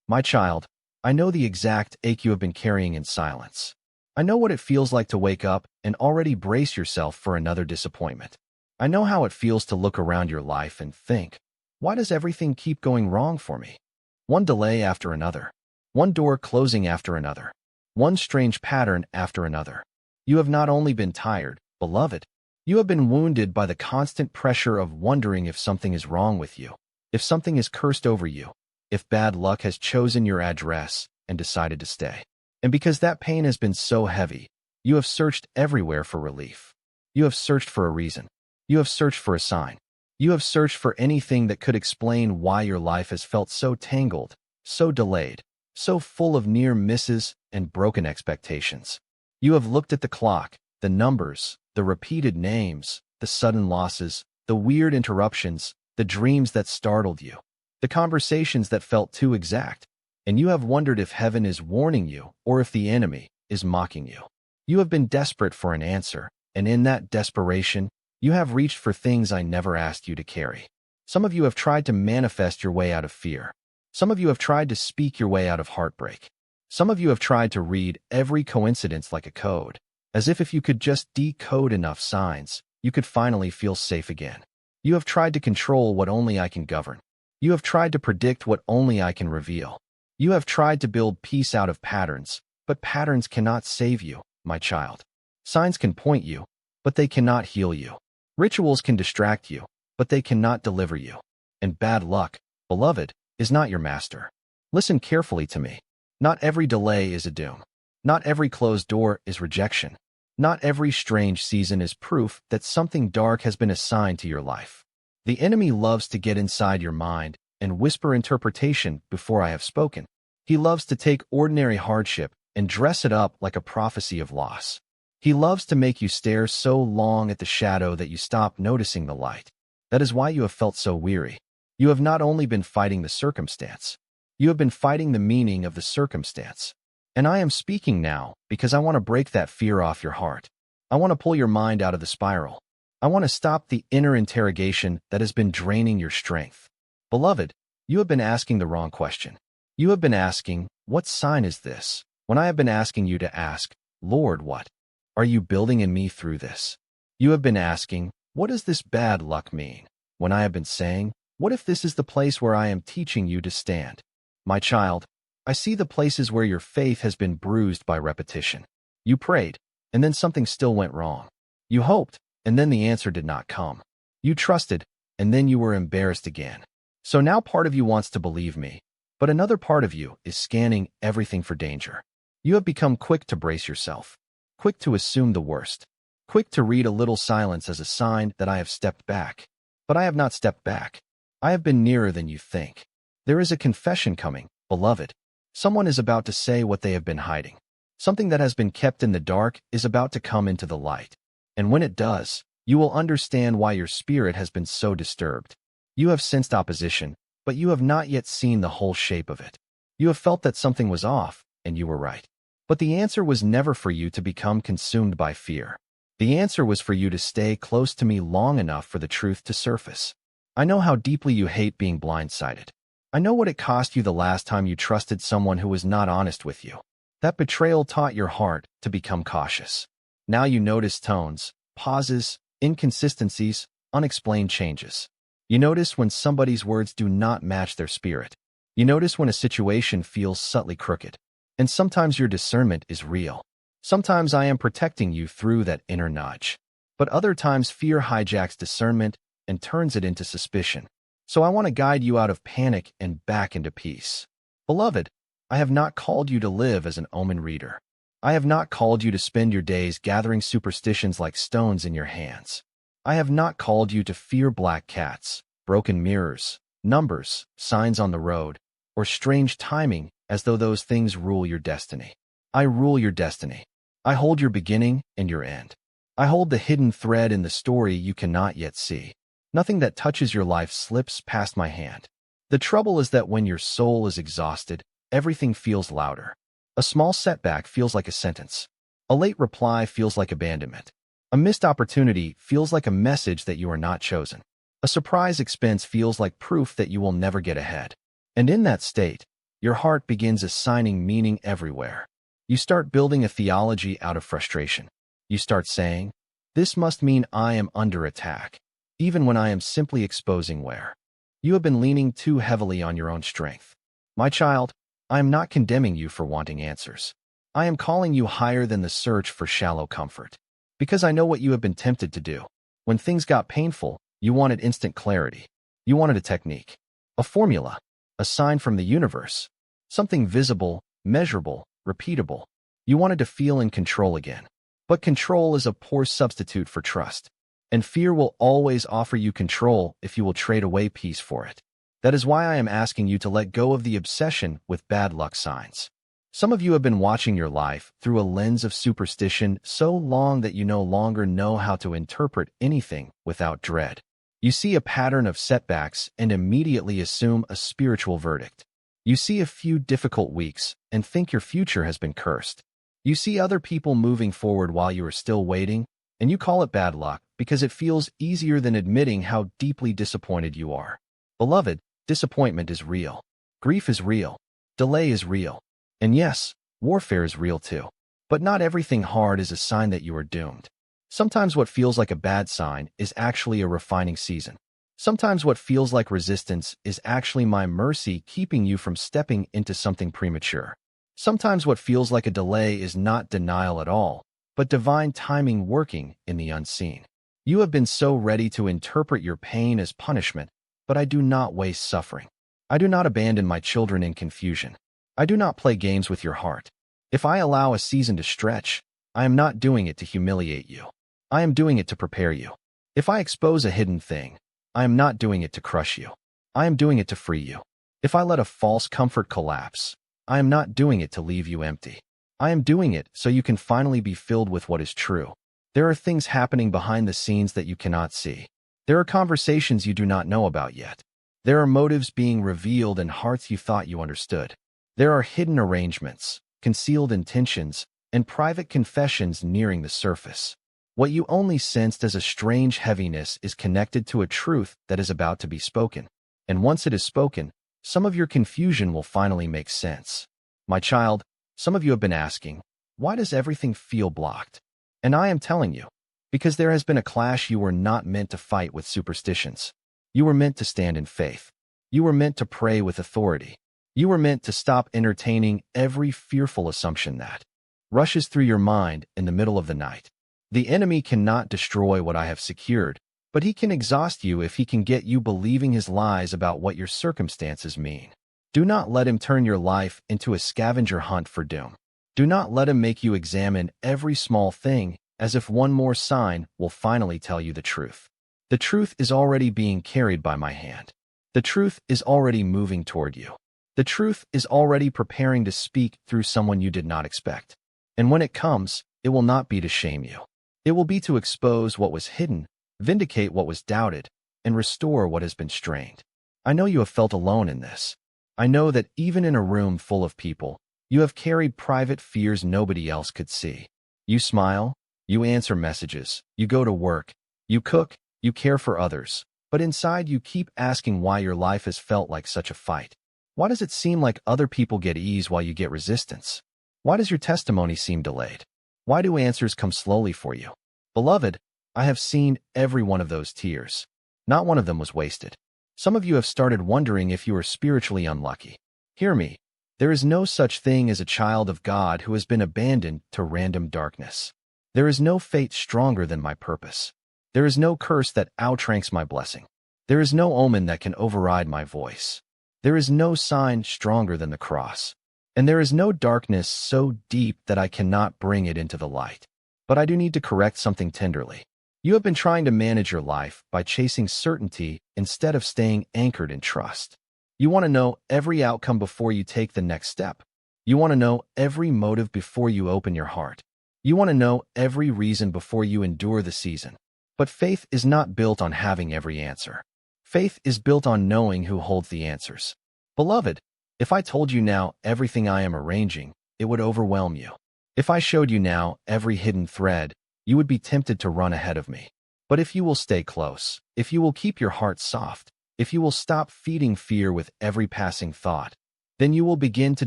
My child, I know the exact ache you have been carrying in silence. I know what it feels like to wake up and already brace yourself for another disappointment. I know how it feels to look around your life and think, why does everything keep going wrong for me? One delay after another. One door closing after another. One strange pattern after another. You have not only been tired, beloved, you have been wounded by the constant pressure of wondering if something is wrong with you, if something is cursed over you, if bad luck has chosen your address and decided to stay. And because that pain has been so heavy, you have searched everywhere for relief. You have searched for a reason. You have searched for a sign. You have searched for anything that could explain why your life has felt so tangled, so delayed, so full of near misses and broken expectations. You have looked at the clock, the numbers, the repeated names, the sudden losses, the weird interruptions, the dreams that startled you, the conversations that felt too exact, and you have wondered if heaven is warning you or if the enemy is mocking you. You have been desperate for an answer, and in that desperation, you have reached for things I never asked you to carry. Some of you have tried to manifest your way out of fear. Some of you have tried to speak your way out of heartbreak. Some of you have tried to read every coincidence like a code, as if you could just decode enough signs, you could finally feel safe again. You have tried to control what only I can govern. You have tried to predict what only I can reveal. You have tried to build peace out of patterns, but patterns cannot save you, my child. Signs can point you, but they cannot heal you. Rituals can distract you, but they cannot deliver you. And bad luck, beloved, is not your master. Listen carefully to me. Not every delay is a doom. Not every closed door is rejection. Not every strange season is proof that something dark has been assigned to your life. The enemy loves to get inside your mind and whisper interpretation before I have spoken. He loves to take ordinary hardship and dress it up like a prophecy of loss. He loves to make you stare so long at the shadow that you stop noticing the light. That is why you have felt so weary. You have not only been fighting the circumstance, you have been fighting the meaning of the circumstance. And I am speaking now because I want to break that fear off your heart. I want to pull your mind out of the spiral. I want to stop the inner interrogation that has been draining your strength. Beloved, you have been asking the wrong question. You have been asking, what sign is this? When I have been asking you to ask, Lord, what are you building in me through this? You have been asking, what does this bad luck mean? When I have been saying, what if this is the place where I am teaching you to stand? My child, I see the places where your faith has been bruised by repetition. You prayed, and then something still went wrong. You hoped, and then the answer did not come. You trusted, and then you were embarrassed again. So now part of you wants to believe me, but another part of you is scanning everything for danger. You have become quick to brace yourself, quick to assume the worst, quick to read a little silence as a sign that I have stepped back. But I have not stepped back. I have been nearer than you think. There is a confession coming, beloved. Someone is about to say what they have been hiding. Something that has been kept in the dark is about to come into the light. And when it does, you will understand why your spirit has been so disturbed. You have sensed opposition, but you have not yet seen the whole shape of it. You have felt that something was off, and you were right. But the answer was never for you to become consumed by fear. The answer was for you to stay close to me long enough for the truth to surface. I know how deeply you hate being blindsided. I know what it cost you the last time you trusted someone who was not honest with you. That betrayal taught your heart to become cautious. Now you notice tones, pauses, inconsistencies, unexplained changes. You notice when somebody's words do not match their spirit. You notice when a situation feels subtly crooked. And sometimes your discernment is real. Sometimes I am protecting you through that inner nudge. But other times fear hijacks discernment and turns it into suspicion. So I want to guide you out of panic and back into peace. Beloved, I have not called you to live as an omen reader. I have not called you to spend your days gathering superstitions like stones in your hands. I have not called you to fear black cats, broken mirrors, numbers, signs on the road, or strange timing as though those things rule your destiny. I rule your destiny. I hold your beginning and your end. I hold the hidden thread in the story you cannot yet see. Nothing that touches your life slips past my hand. The trouble is that when your soul is exhausted, everything feels louder. A small setback feels like a sentence. A late reply feels like abandonment. A missed opportunity feels like a message that you are not chosen. A surprise expense feels like proof that you will never get ahead. And in that state, Your heart begins assigning meaning everywhere. You start building a theology out of frustration. You start saying, "This must mean I am under attack," even when I am simply exposing where. You have been leaning too heavily on your own strength. My child, I am not condemning you for wanting answers. I am calling you higher than the search for shallow comfort. Because I know what you have been tempted to do. When things got painful, you wanted instant clarity. You wanted a technique, a formula, a sign from the universe, something visible, measurable, repeatable. You wanted to feel in control again. But control is a poor substitute for trust. And fear will always offer you control if you will trade away peace for it. That is why I am asking you to let go of the obsession with bad luck signs. Some of you have been watching your life through a lens of superstition so long that you no longer know how to interpret anything without dread. You see a pattern of setbacks and immediately assume a spiritual verdict. You see a few difficult weeks and think your future has been cursed. You see other people moving forward while you are still waiting, and you call it bad luck because it feels easier than admitting how deeply disappointed you are. Beloved, disappointment is real. Grief is real. Delay is real. And yes, warfare is real too. But not everything hard is a sign that you are doomed. Sometimes what feels like a bad sign is actually a refining season. Sometimes what feels like resistance is actually my mercy keeping you from stepping into something premature. Sometimes what feels like a delay is not denial at all, but divine timing working in the unseen. You have been so ready to interpret your pain as punishment, but I do not waste suffering. I do not abandon my children in confusion. I do not play games with your heart. If I allow a season to stretch, I am not doing it to humiliate you. I am doing it to prepare you. If I expose a hidden thing, I am not doing it to crush you. I am doing it to free you. If I let a false comfort collapse, I am not doing it to leave you empty. I am doing it so you can finally be filled with what is true. There are things happening behind the scenes that you cannot see. There are conversations you do not know about yet. There are motives being revealed and hearts you thought you understood. There are hidden arrangements, concealed intentions, and private confessions nearing the surface. What you only sensed as a strange heaviness is connected to a truth that is about to be spoken. And once it is spoken, some of your confusion will finally make sense. My child, some of you have been asking, why does everything feel blocked? And I am telling you, because there has been a clash. You were not meant to fight with superstitions. You were meant to stand in faith. You were meant to pray with authority. You were meant to stop entertaining every fearful assumption that rushes through your mind in the middle of the night. The enemy cannot destroy what I have secured, but he can exhaust you if he can get you believing his lies about what your circumstances mean. Do not let him turn your life into a scavenger hunt for doom. Do not let him make you examine every small thing as if one more sign will finally tell you the truth. The truth is already being carried by my hand. The truth is already moving toward you. The truth is already preparing to speak through someone you did not expect. And when it comes, it will not be to shame you. It will be to expose what was hidden, vindicate what was doubted, and restore what has been strained. I know you have felt alone in this. I know that even in a room full of people, you have carried private fears nobody else could see. You smile, you answer messages, you go to work, you cook, you care for others, but inside you keep asking why your life has felt like such a fight. Why does it seem like other people get ease while you get resistance? Why does your testimony seem delayed? Why do answers come slowly for you? Beloved, I have seen every one of those tears. Not one of them was wasted. Some of you have started wondering if you are spiritually unlucky. Hear me. There is no such thing as a child of God who has been abandoned to random darkness. There is no fate stronger than my purpose. There is no curse that outranks my blessing. There is no omen that can override my voice. There is no sign stronger than the cross. And there is no darkness so deep that I cannot bring it into the light. But I do need to correct something tenderly. You have been trying to manage your life by chasing certainty instead of staying anchored in trust. You want to know every outcome before you take the next step. You want to know every motive before you open your heart. You want to know every reason before you endure the season. But faith is not built on having every answer. Faith is built on knowing who holds the answers. Beloved, if I told you now everything I am arranging, it would overwhelm you. If I showed you now every hidden thread, you would be tempted to run ahead of me. But if you will stay close, if you will keep your heart soft, if you will stop feeding fear with every passing thought, Then you will begin to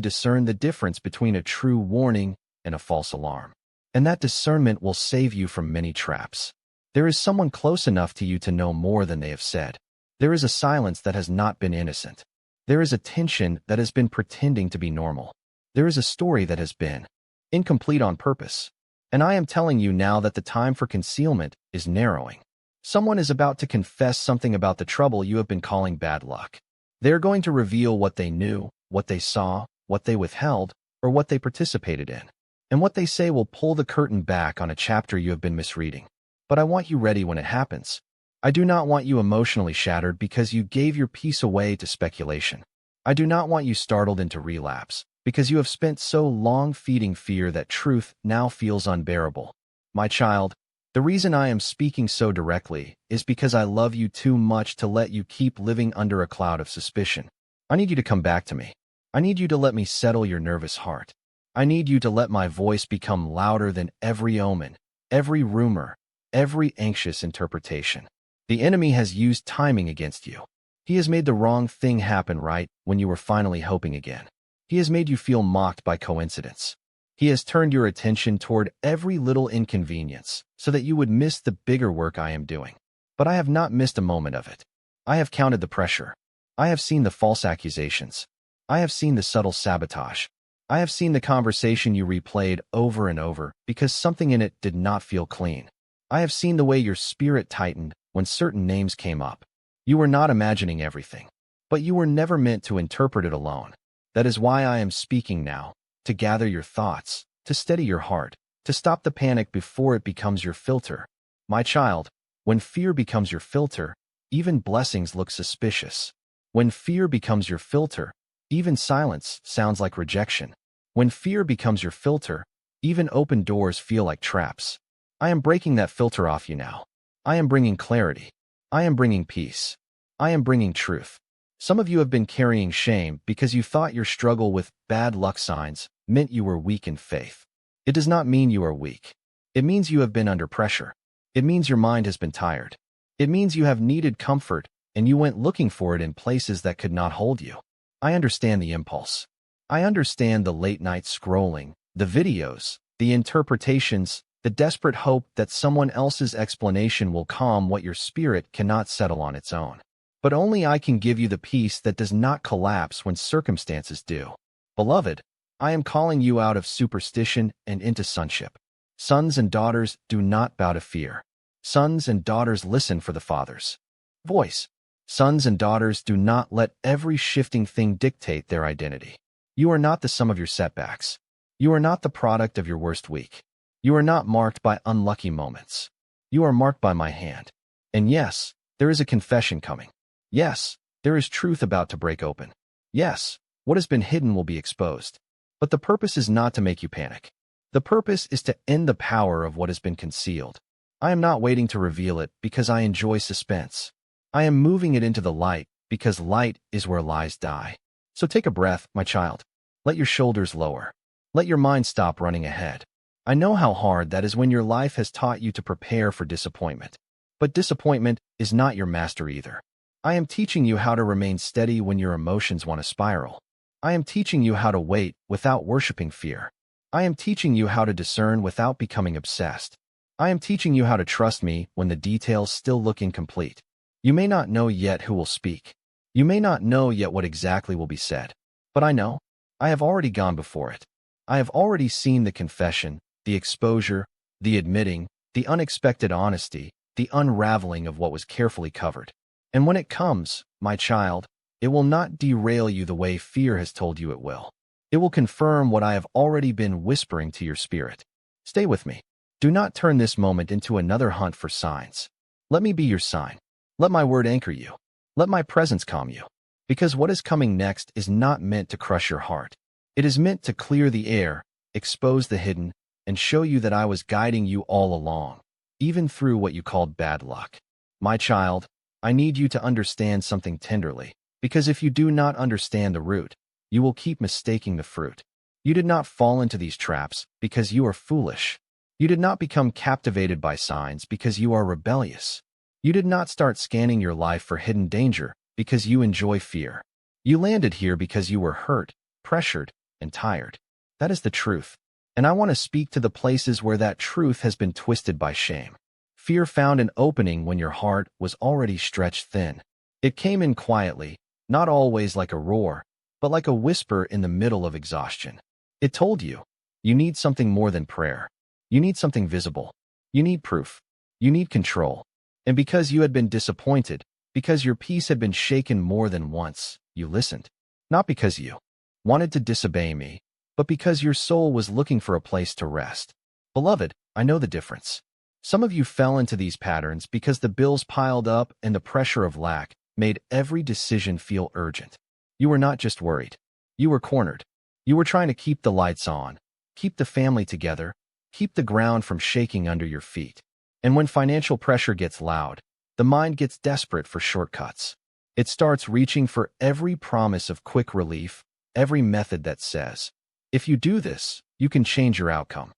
discern the difference between a true warning and a false alarm. And that discernment will save you from many traps. There is someone close enough to you to know more than they have said. There is a silence that has not been innocent. There is a tension that has been pretending to be normal. There is a story that has been incomplete on purpose. And I am telling you now that the time for concealment is narrowing. Someone is about to confess something about the trouble you have been calling bad luck. They're going to reveal what they knew, what they saw, what they withheld, or what they participated in. And what they say will pull the curtain back on a chapter you have been misreading. But I want you ready when it happens. I do not want you emotionally shattered because you gave your peace away to speculation. I do not want you startled into relapse because you have spent so long feeding fear that truth now feels unbearable. My child, the reason I am speaking so directly is because I love you too much to let you keep living under a cloud of suspicion. I need you to come back to me. I need you to let me settle your nervous heart. I need you to let my voice become louder than every omen, every rumor, every anxious interpretation. The enemy has used timing against you. He has made the wrong thing happen right when you were finally hoping again. He has made you feel mocked by coincidence. He has turned your attention toward every little inconvenience so that you would miss the bigger work I am doing. But I have not missed a moment of it. I have counted the pressure. I have seen the false accusations. I have seen the subtle sabotage. I have seen the conversation you replayed over and over because something in it did not feel clean. I have seen the way your spirit tightened when certain names came up. You were not imagining everything, but you were never meant to interpret it alone. That is why I am speaking now, to gather your thoughts, to steady your heart, to stop the panic before it becomes your filter. My child, when fear becomes your filter, even blessings look suspicious. When fear becomes your filter, even silence sounds like rejection. When fear becomes your filter, even open doors feel like traps. I am breaking that filter off you now. I am bringing clarity. I am bringing peace. I am bringing truth. Some of you have been carrying shame because you thought your struggle with bad luck signs meant you were weak in faith. It does not mean you are weak. It means you have been under pressure. It means your mind has been tired. It means you have needed comfort and you went looking for it in places that could not hold you. I understand the impulse. I understand the late-night scrolling, the videos, the interpretations, the desperate hope that someone else's explanation will calm what your spirit cannot settle on its own. But only I can give you the peace that does not collapse when circumstances do. Beloved, I am calling you out of superstition and into sonship. Sons and daughters do not bow to fear. Sons and daughters listen for the Father's voice. Sons and daughters do not let every shifting thing dictate their identity. You are not the sum of your setbacks. You are not the product of your worst week. You are not marked by unlucky moments. You are marked by my hand. And yes, there is a confession coming. Yes, there is truth about to break open. Yes, what has been hidden will be exposed. But the purpose is not to make you panic. The purpose is to end the power of what has been concealed. I am not waiting to reveal it because I enjoy suspense. I am moving it into the light because light is where lies die. So take a breath, my child. Let your shoulders lower. Let your mind stop running ahead. I know how hard that is when your life has taught you to prepare for disappointment. But disappointment is not your master either. I am teaching you how to remain steady when your emotions want to spiral. I am teaching you how to wait without worshiping fear. I am teaching you how to discern without becoming obsessed. I am teaching you how to trust me when the details still look incomplete. You may not know yet who will speak. You may not know yet what exactly will be said. But I know. I have already gone before it. I have already seen the confession, the exposure, the admitting, the unexpected honesty, the unraveling of what was carefully covered. And when it comes, my child, it will not derail you the way fear has told you it will. It will confirm what I have already been whispering to your spirit. Stay with me. Do not turn this moment into another hunt for signs. Let me be your sign. Let my word anchor you. Let my presence calm you. Because what is coming next is not meant to crush your heart. It is meant to clear the air, expose the hidden, and show you that I was guiding you all along, even through what you called bad luck. My child, I need you to understand something tenderly, because if you do not understand the root, you will keep mistaking the fruit. You did not fall into these traps because you are foolish. You did not become captivated by signs because you are rebellious. You did not start scanning your life for hidden danger because you enjoy fear. You landed here because you were hurt, pressured, and tired. That is the truth. And I want to speak to the places where that truth has been twisted by shame. Fear found an opening when your heart was already stretched thin. It came in quietly, not always like a roar, but like a whisper in the middle of exhaustion. It told you, you need something more than prayer. You need something visible. You need proof. You need control. And because you had been disappointed, because your peace had been shaken more than once, you listened. Not because you wanted to disobey me, but because your soul was looking for a place to rest. Beloved, I know the difference. Some of you fell into these patterns because the bills piled up and the pressure of lack made every decision feel urgent. You were not just worried. You were cornered. You were trying to keep the lights on, keep the family together, keep the ground from shaking under your feet. And when financial pressure gets loud, the mind gets desperate for shortcuts. It starts reaching for every promise of quick relief, every method that says, if you do this, you can change your outcome.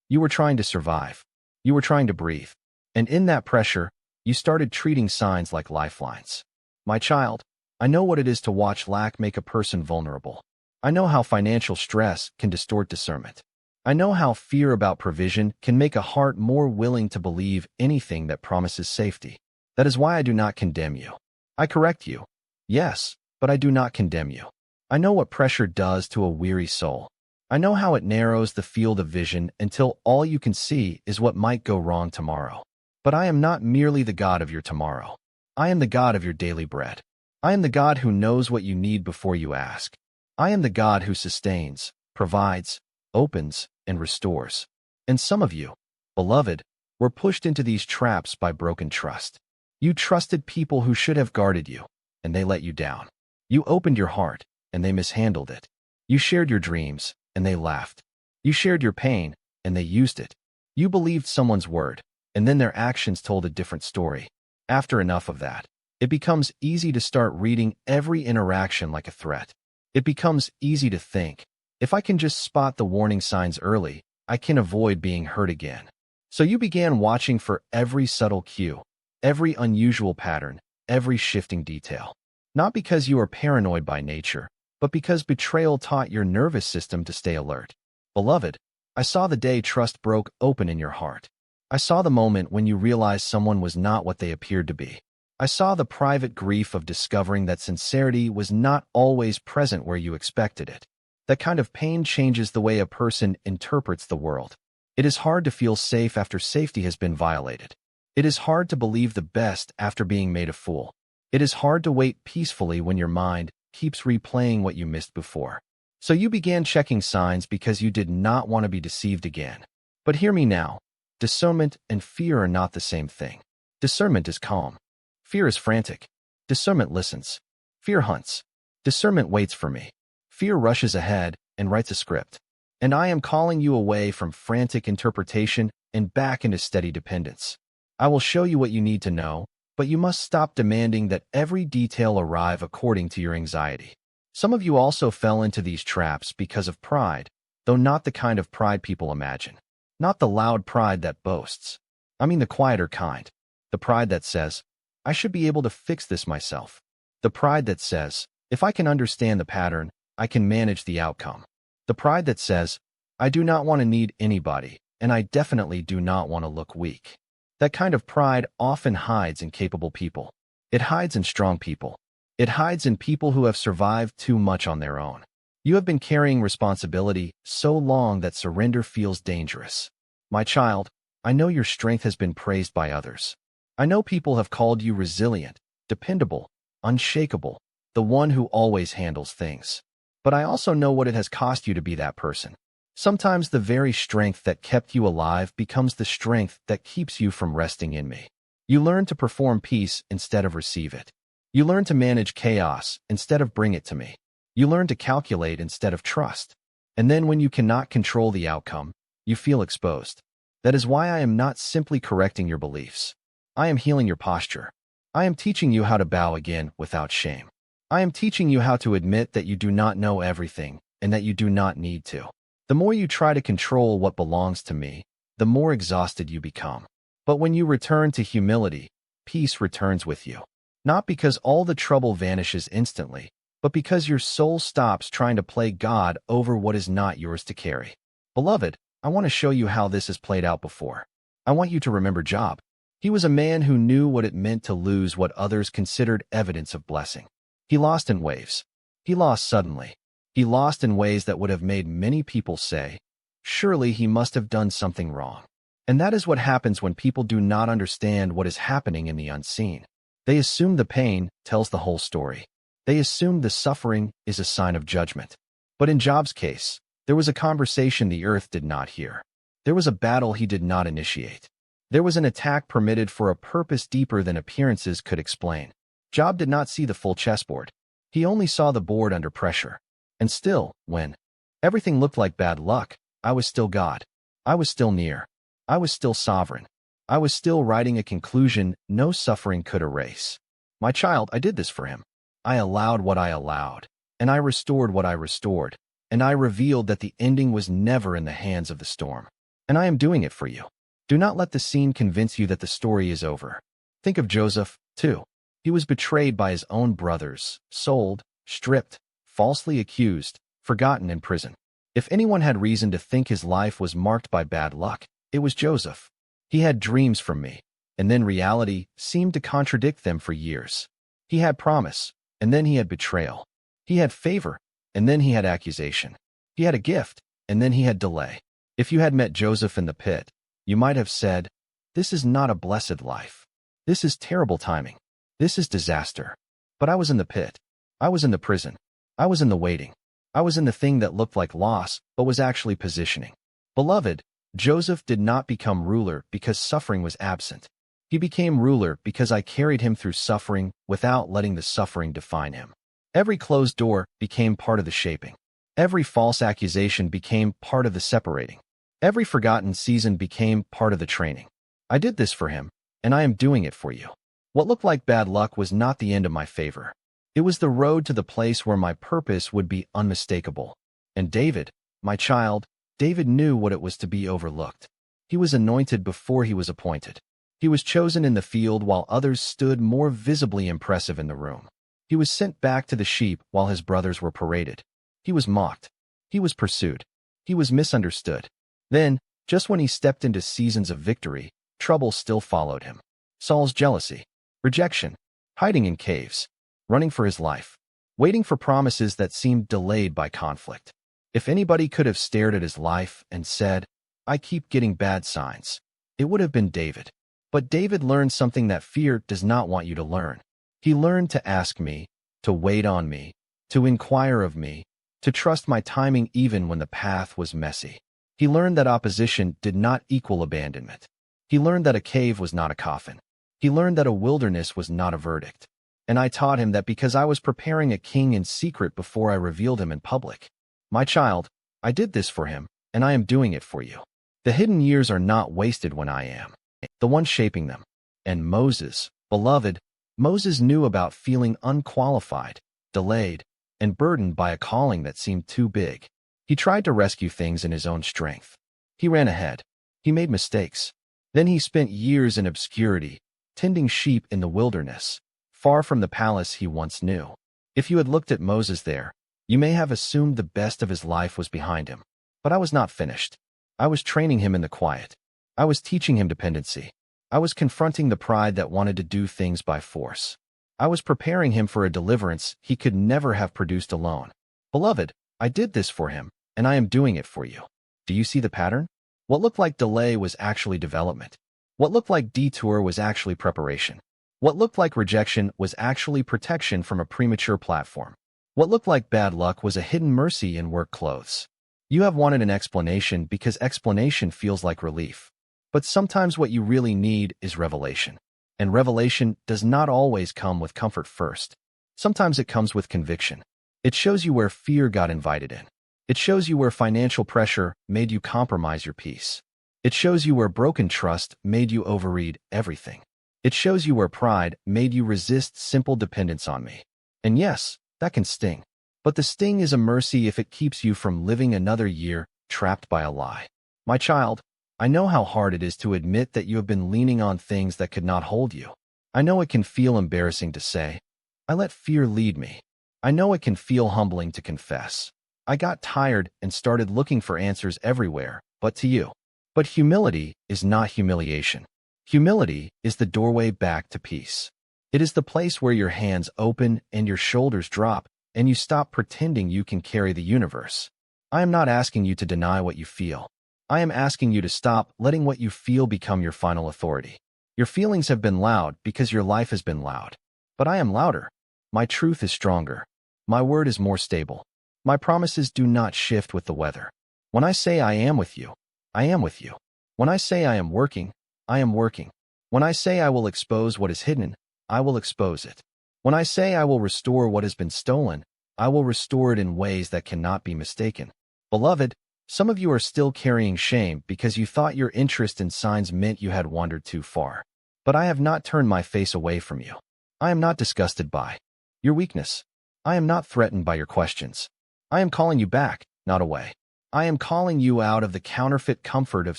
You were trying to survive. You were trying to breathe. And in that pressure, you started treating signs like lifelines. My child, I know what it is to watch lack make a person vulnerable. I know how financial stress can distort discernment. I know how fear about provision can make a heart more willing to believe anything that promises safety. That is why I do not condemn you. I correct you. Yes, but I do not condemn you. I know what pressure does to a weary soul. I know how it narrows the field of vision until all you can see is what might go wrong tomorrow. But I am not merely the God of your tomorrow. I am the God of your daily bread. I am the God who knows what you need before you ask. I am the God who sustains, provides, opens, and restores. And some of you, beloved, were pushed into these traps by broken trust. You trusted people who should have guarded you, and they let you down. You opened your heart, and they mishandled it. You shared your dreams, and they laughed. You shared your pain, and they used it. You believed someone's word, and then their actions told a different story. After enough of that, it becomes easy to start reading every interaction like a threat. It becomes easy to think, if I can just spot the warning signs early, I can avoid being hurt again. So you began watching for every subtle cue, every unusual pattern, every shifting detail. Not because you are paranoid by nature, but because betrayal taught your nervous system to stay alert. Beloved, I saw the day trust broke open in your heart. I saw the moment when you realized someone was not what they appeared to be. I saw the private grief of discovering that sincerity was not always present where you expected it. That kind of pain changes the way a person interprets the world. It is hard to feel safe after safety has been violated. It is hard to believe the best after being made a fool. It is hard to wait peacefully when your mind keeps replaying what you missed before. So you began checking signs because you did not want to be deceived again. But hear me now. Discernment and fear are not the same thing. Discernment is calm. Fear is frantic. Discernment listens. Fear hunts. Discernment waits for me. Fear rushes ahead and writes a script. And I am calling you away from frantic interpretation and back into steady dependence. I will show you what you need to know, but you must stop demanding that every detail arrive according to your anxiety. Some of you also fell into these traps because of pride, though not the kind of pride people imagine. Not the loud pride that boasts. I mean the quieter kind. The pride that says, I should be able to fix this myself. The pride that says, if I can understand the pattern, I can manage the outcome. The pride that says, I do not want to need anybody, and I definitely do not want to look weak. That kind of pride often hides in capable people. It hides in strong people. It hides in people who have survived too much on their own. You have been carrying responsibility so long that surrender feels dangerous. My child, I know your strength has been praised by others. I know people have called you resilient, dependable, unshakable, the one who always handles things. But I also know what it has cost you to be that person. Sometimes the very strength that kept you alive becomes the strength that keeps you from resting in me. You learn to perform peace instead of receive it. You learn to manage chaos instead of bring it to me. You learn to calculate instead of trust. And then when you cannot control the outcome, you feel exposed. That is why I am not simply correcting your beliefs. I am healing your posture. I am teaching you how to bow again without shame. I am teaching you how to admit that you do not know everything and that you do not need to. The more you try to control what belongs to me, the more exhausted you become. But when you return to humility, peace returns with you. Not because all the trouble vanishes instantly, but because your soul stops trying to play God over what is not yours to carry. Beloved, I want to show you how this has played out before. I want you to remember Job. He was a man who knew what it meant to lose what others considered evidence of blessing. He lost in waves. He lost suddenly. He lost in ways that would have made many people say, surely he must have done something wrong. And that is what happens when people do not understand what is happening in the unseen. They assume the pain tells the whole story. They assume the suffering is a sign of judgment. But in Job's case, there was a conversation the earth did not hear. There was a battle he did not initiate. There was an attack permitted for a purpose deeper than appearances could explain. Job did not see the full chessboard. He only saw the board under pressure. And still, when everything looked like bad luck, I was still God. I was still near. I was still sovereign. I was still writing a conclusion no suffering could erase. My child, I did this for him. I allowed what I allowed, and I restored what I restored, and I revealed that the ending was never in the hands of the storm. And I am doing it for you. Do not let the scene convince you that the story is over. Think of Joseph, too. He was betrayed by his own brothers, sold, stripped, falsely accused, forgotten in prison. If anyone had reason to think his life was marked by bad luck, it was Joseph. He had dreams from me, and then reality seemed to contradict them for years. He had promise, and then he had betrayal. He had favor, and then he had accusation. He had a gift, and then he had delay. If you had met Joseph in the pit, you might have said, this is not a blessed life. This is terrible timing. This is disaster. But I was in the pit. I was in the prison. I was in the waiting. I was in the thing that looked like loss, but was actually positioning. Beloved, Joseph did not become ruler because suffering was absent. He became ruler because I carried him through suffering without letting the suffering define him. Every closed door became part of the shaping. Every false accusation became part of the separating. Every forgotten season became part of the training. I did this for him, and I am doing it for you. What looked like bad luck was not the end of my favor. It was the road to the place where my purpose would be unmistakable. And David, my child, David knew what it was to be overlooked. He was anointed before he was appointed. He was chosen in the field while others stood more visibly impressive in the room. He was sent back to the sheep while his brothers were paraded. He was mocked. He was pursued. He was misunderstood. Then, just when he stepped into seasons of victory, trouble still followed him. Saul's jealousy, rejection, hiding in caves, running for his life, waiting for promises that seemed delayed by conflict. If anybody could have stared at his life and said, I keep getting bad signs, it would have been David. But David learned something that fear does not want you to learn. He learned to ask me, to wait on me, to inquire of me, to trust my timing even when the path was messy. He learned that opposition did not equal abandonment. He learned that a cave was not a coffin. He learned that a wilderness was not a verdict. And I taught him that because I was preparing a king in secret before I revealed him in public. My child, I did this for him, and I am doing it for you. The hidden years are not wasted when I am the one shaping them. And Moses, beloved, Moses knew about feeling unqualified, delayed, and burdened by a calling that seemed too big. He tried to rescue things in his own strength. He ran ahead. He made mistakes. Then he spent years in obscurity, tending sheep in the wilderness, far from the palace he once knew. If you had looked at Moses there, you may have assumed the best of his life was behind him. But I was not finished. I was training him in the quiet. I was teaching him dependency. I was confronting the pride that wanted to do things by force. I was preparing him for a deliverance he could never have produced alone. Beloved, I did this for him, and I am doing it for you. Do you see the pattern? What looked like delay was actually development. What looked like detour was actually preparation. What looked like rejection was actually protection from a premature platform. What looked like bad luck was a hidden mercy in work clothes. You have wanted an explanation because explanation feels like relief. But sometimes what you really need is revelation. And revelation does not always come with comfort first. Sometimes it comes with conviction. It shows you where fear got invited in. It shows you where financial pressure made you compromise your peace. It shows you where broken trust made you overread everything. It shows you where pride made you resist simple dependence on me. And yes, that can sting. But the sting is a mercy if it keeps you from living another year trapped by a lie. My child, I know how hard it is to admit that you have been leaning on things that could not hold you. I know it can feel embarrassing to say, I let fear lead me. I know it can feel humbling to confess. I got tired and started looking for answers everywhere, but to you. But humility is not humiliation. Humility is the doorway back to peace. It is the place where your hands open and your shoulders drop, and you stop pretending you can carry the universe. I am not asking you to deny what you feel. I am asking you to stop letting what you feel become your final authority. Your feelings have been loud because your life has been loud. But I am louder. My truth is stronger. My word is more stable. My promises do not shift with the weather. When I say I am with you, I am with you. When I say I am working, I am working. When I say I will expose what is hidden, I will expose it. When I say I will restore what has been stolen, I will restore it in ways that cannot be mistaken. Beloved, some of you are still carrying shame because you thought your interest in signs meant you had wandered too far. But I have not turned my face away from you. I am not disgusted by your weakness. I am not threatened by your questions. I am calling you back, not away. I am calling you out of the counterfeit comfort of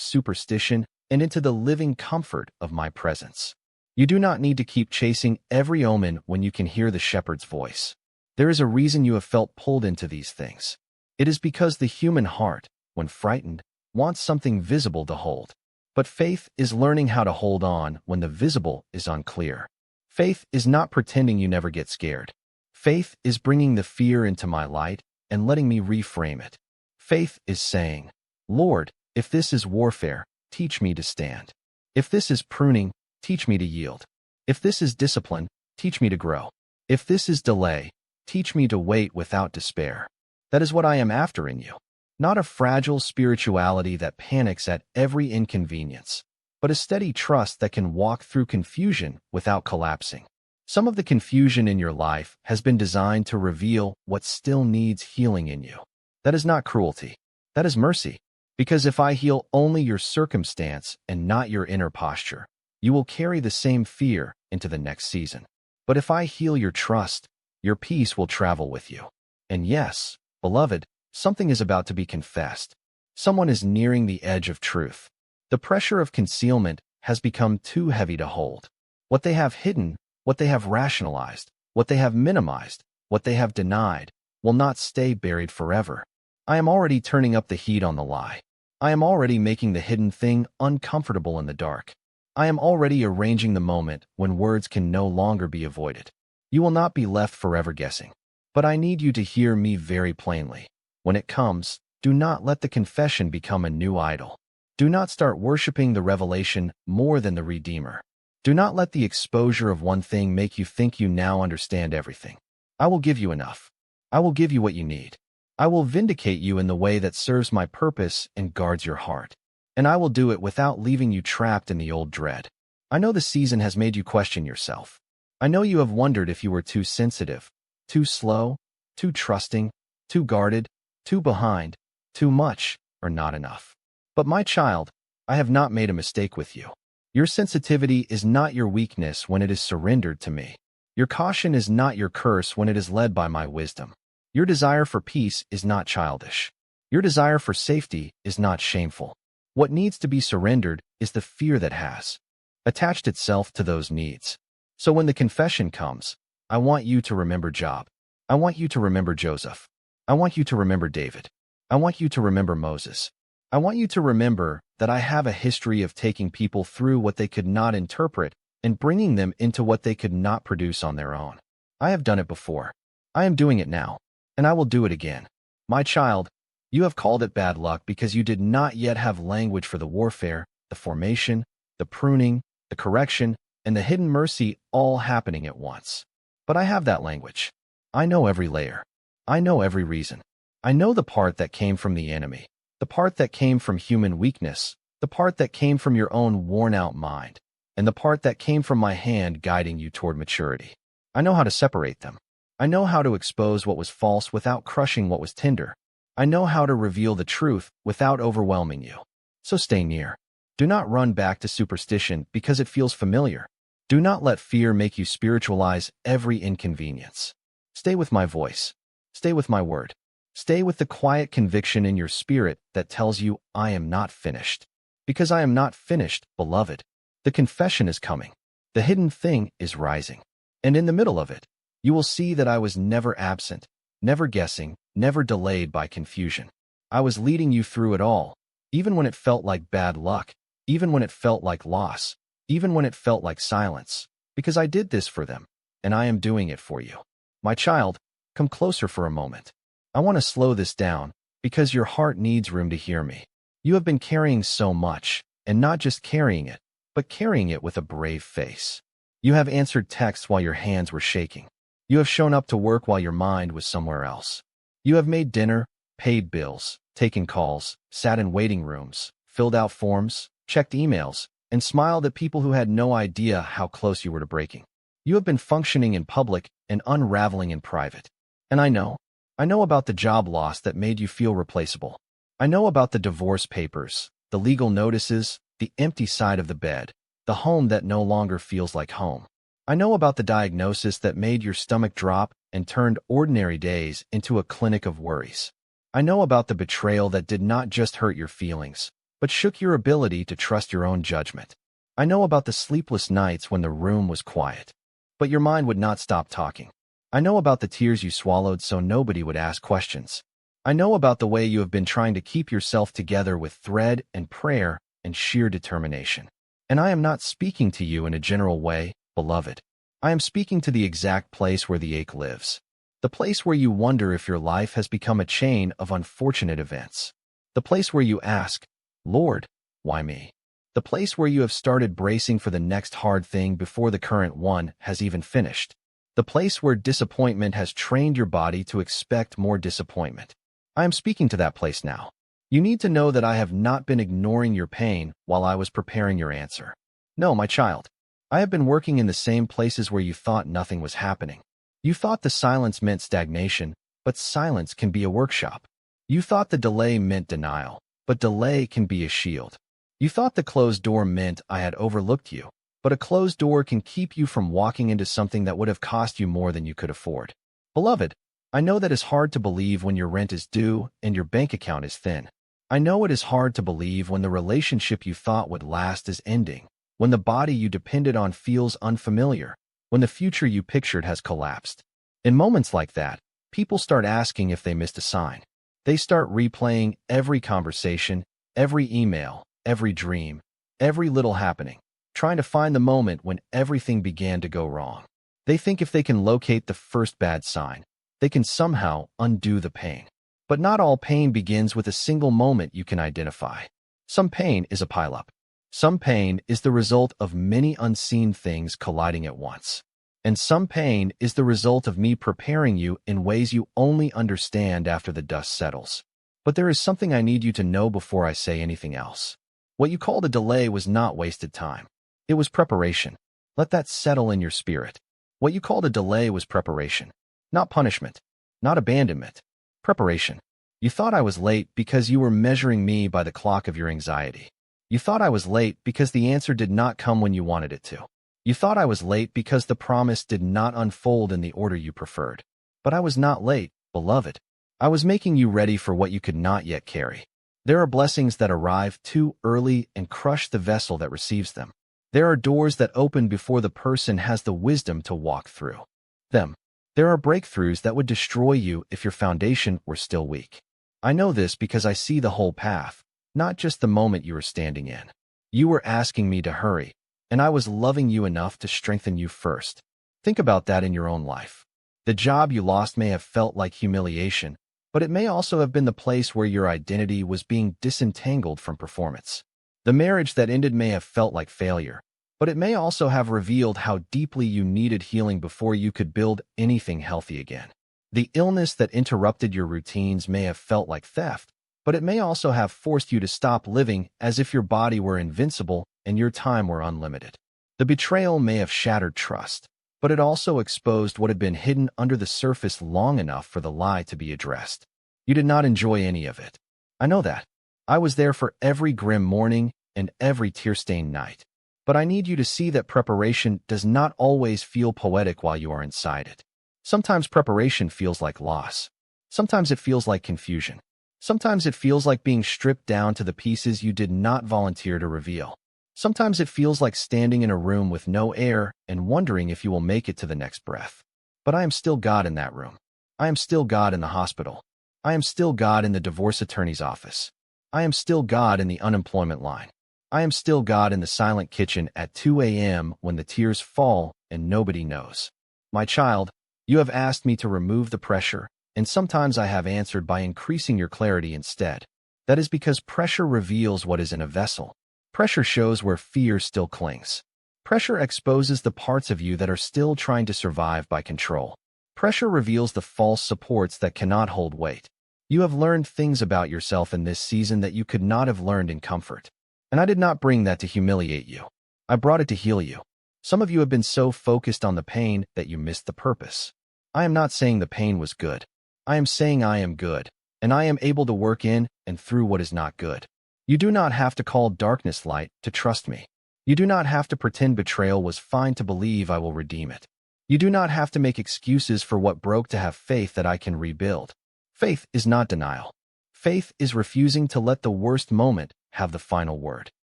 superstition and into the living comfort of my presence. You do not need to keep chasing every omen when you can hear the shepherd's voice. There is a reason you have felt pulled into these things. It is because the human heart, when frightened, wants something visible to hold. But faith is learning how to hold on when the visible is unclear. Faith is not pretending you never get scared. Faith is bringing the fear into my light and letting me reframe it. Faith is saying, Lord, if this is warfare, teach me to stand. If this is pruning, teach me to yield. If this is discipline, teach me to grow. If this is delay, teach me to wait without despair. That is what I am after in you. Not a fragile spirituality that panics at every inconvenience, but a steady trust that can walk through confusion without collapsing. Some of the confusion in your life has been designed to reveal what still needs healing in you. That is not cruelty. That is mercy. Because if I heal only your circumstance and not your inner posture, you will carry the same fear into the next season. But if I heal your trust, your peace will travel with you. And yes, beloved, something is about to be confessed. Someone is nearing the edge of truth. The pressure of concealment has become too heavy to hold. What they have hidden, what they have rationalized, what they have minimized, what they have denied, will not stay buried forever. I am already turning up the heat on the lie. I am already making the hidden thing uncomfortable in the dark. I am already arranging the moment when words can no longer be avoided. You will not be left forever guessing. But I need you to hear me very plainly. When it comes, do not let the confession become a new idol. Do not start worshiping the revelation more than the Redeemer. Do not let the exposure of one thing make you think you now understand everything. I will give you enough. I will give you what you need. I will vindicate you in the way that serves my purpose and guards your heart. And I will do it without leaving you trapped in the old dread. I know the season has made you question yourself. I know you have wondered if you were too sensitive, too slow, too trusting, too guarded, too behind, too much, or not enough. But my child, I have not made a mistake with you. Your sensitivity is not your weakness when it is surrendered to me. Your caution is not your curse when it is led by my wisdom. Your desire for peace is not childish. Your desire for safety is not shameful. What needs to be surrendered is the fear that has attached itself to those needs. So when the confession comes, I want you to remember Job. I want you to remember Joseph. I want you to remember David. I want you to remember Moses. I want you to remember that I have a history of taking people through what they could not interpret and bringing them into what they could not produce on their own. I have done it before. I am doing it now, and I will do it again. My child, you have called it bad luck because you did not yet have language for the warfare, the formation, the pruning, the correction, and the hidden mercy all happening at once. But I have that language. I know every layer. I know every reason. I know the part that came from the enemy, the part that came from human weakness, the part that came from your own worn-out mind, and the part that came from my hand guiding you toward maturity. I know how to separate them. I know how to expose what was false without crushing what was tender. I know how to reveal the truth without overwhelming you. So stay near. Do not run back to superstition because it feels familiar. Do not let fear make you spiritualize every inconvenience. Stay with my voice. Stay with my word. Stay with the quiet conviction in your spirit that tells you, I am not finished. Because I am not finished, beloved. The confession is coming. The hidden thing is rising. And in the middle of it, You will see that I was never absent, never guessing, never delayed by confusion. I was leading you through it all, even when it felt like bad luck, even when it felt like loss, even when it felt like silence, because I did this for them, and I am doing it for you. My child, come closer for a moment. I want to slow this down, because your heart needs room to hear me. You have been carrying so much, and not just carrying it, but carrying it with a brave face. You have answered texts while your hands were shaking. You have shown up to work while your mind was somewhere else. You have made dinner, paid bills, taken calls, sat in waiting rooms, filled out forms, checked emails, and smiled at people who had no idea how close you were to breaking. You have been functioning in public and unraveling in private. And I know about the job loss that made you feel replaceable. I know about the divorce papers, the legal notices, the empty side of the bed, the home that no longer feels like home. I know about the diagnosis that made your stomach drop and turned ordinary days into a clinic of worries. I know about the betrayal that did not just hurt your feelings, but shook your ability to trust your own judgment. I know about the sleepless nights when the room was quiet, but your mind would not stop talking. I know about the tears you swallowed so nobody would ask questions. I know about the way you have been trying to keep yourself together with thread and prayer and sheer determination. And I am not speaking to you in a general way, beloved. I am speaking to the exact place where the ache lives. The place where you wonder if your life has become a chain of unfortunate events. The place where you ask, Lord, why me? The place where you have started bracing for the next hard thing before the current one has even finished. The place where disappointment has trained your body to expect more disappointment. I am speaking to that place now. You need to know that I have not been ignoring your pain while I was preparing your answer. No, my child. I have been working in the same places where you thought nothing was happening. You thought the silence meant stagnation, but silence can be a workshop. You thought the delay meant denial, but delay can be a shield. You thought the closed door meant I had overlooked you, but a closed door can keep you from walking into something that would have cost you more than you could afford. Beloved, I know that it's hard to believe when your rent is due and your bank account is thin. I know it is hard to believe when the relationship you thought would last is ending, when the body you depended on feels unfamiliar, when the future you pictured has collapsed. In moments like that, people start asking if they missed a sign. They start replaying every conversation, every email, every dream, every little happening, trying to find the moment when everything began to go wrong. They think if they can locate the first bad sign, they can somehow undo the pain. But not all pain begins with a single moment you can identify. Some pain is a pileup. Some pain is the result of many unseen things colliding at once. And some pain is the result of me preparing you in ways you only understand after the dust settles. But there is something I need you to know before I say anything else. What you called a delay was not wasted time. It was preparation. Let that settle in your spirit. What you called a delay was preparation. Not punishment. Not abandonment. Preparation. You thought I was late because you were measuring me by the clock of your anxiety. You thought I was late because the answer did not come when you wanted it to. You thought I was late because the promise did not unfold in the order you preferred. But I was not late, beloved. I was making you ready for what you could not yet carry. There are blessings that arrive too early and crush the vessel that receives them. There are doors that open before the person has the wisdom to walk through them. There are breakthroughs that would destroy you if your foundation were still weak. I know this because I see the whole path, not just the moment you were standing in. You were asking me to hurry, and I was loving you enough to strengthen you first. Think about that in your own life. The job you lost may have felt like humiliation, but it may also have been the place where your identity was being disentangled from performance. The marriage that ended may have felt like failure, but it may also have revealed how deeply you needed healing before you could build anything healthy again. The illness that interrupted your routines may have felt like theft, but it may also have forced you to stop living as if your body were invincible and your time were unlimited. The betrayal may have shattered trust, but it also exposed what had been hidden under the surface long enough for the lie to be addressed. You did not enjoy any of it. I know that. I was there for every grim morning and every tear-stained night. But I need you to see that preparation does not always feel poetic while you are inside it. Sometimes preparation feels like loss. Sometimes it feels like confusion. Sometimes it feels like being stripped down to the pieces you did not volunteer to reveal. Sometimes it feels like standing in a room with no air and wondering if you will make it to the next breath. But I am still God in that room. I am still God in the hospital. I am still God in the divorce attorney's office. I am still God in the unemployment line. I am still God in the silent kitchen at 2 a.m. when the tears fall and nobody knows. My child, you have asked me to remove the pressure, and sometimes I have answered by increasing your clarity instead. That is because pressure reveals what is in a vessel. Pressure shows where fear still clings. Pressure exposes the parts of you that are still trying to survive by control. Pressure reveals the false supports that cannot hold weight. You have learned things about yourself in this season that you could not have learned in comfort. And I did not bring that to humiliate you. I brought it to heal you. Some of you have been so focused on the pain that you missed the purpose. I am not saying the pain was good. I am saying I am good, and I am able to work in and through what is not good. You do not have to call darkness light to trust me. You do not have to pretend betrayal was fine to believe I will redeem it. You do not have to make excuses for what broke to have faith that I can rebuild. Faith is not denial. Faith is refusing to let the worst moment have the final word.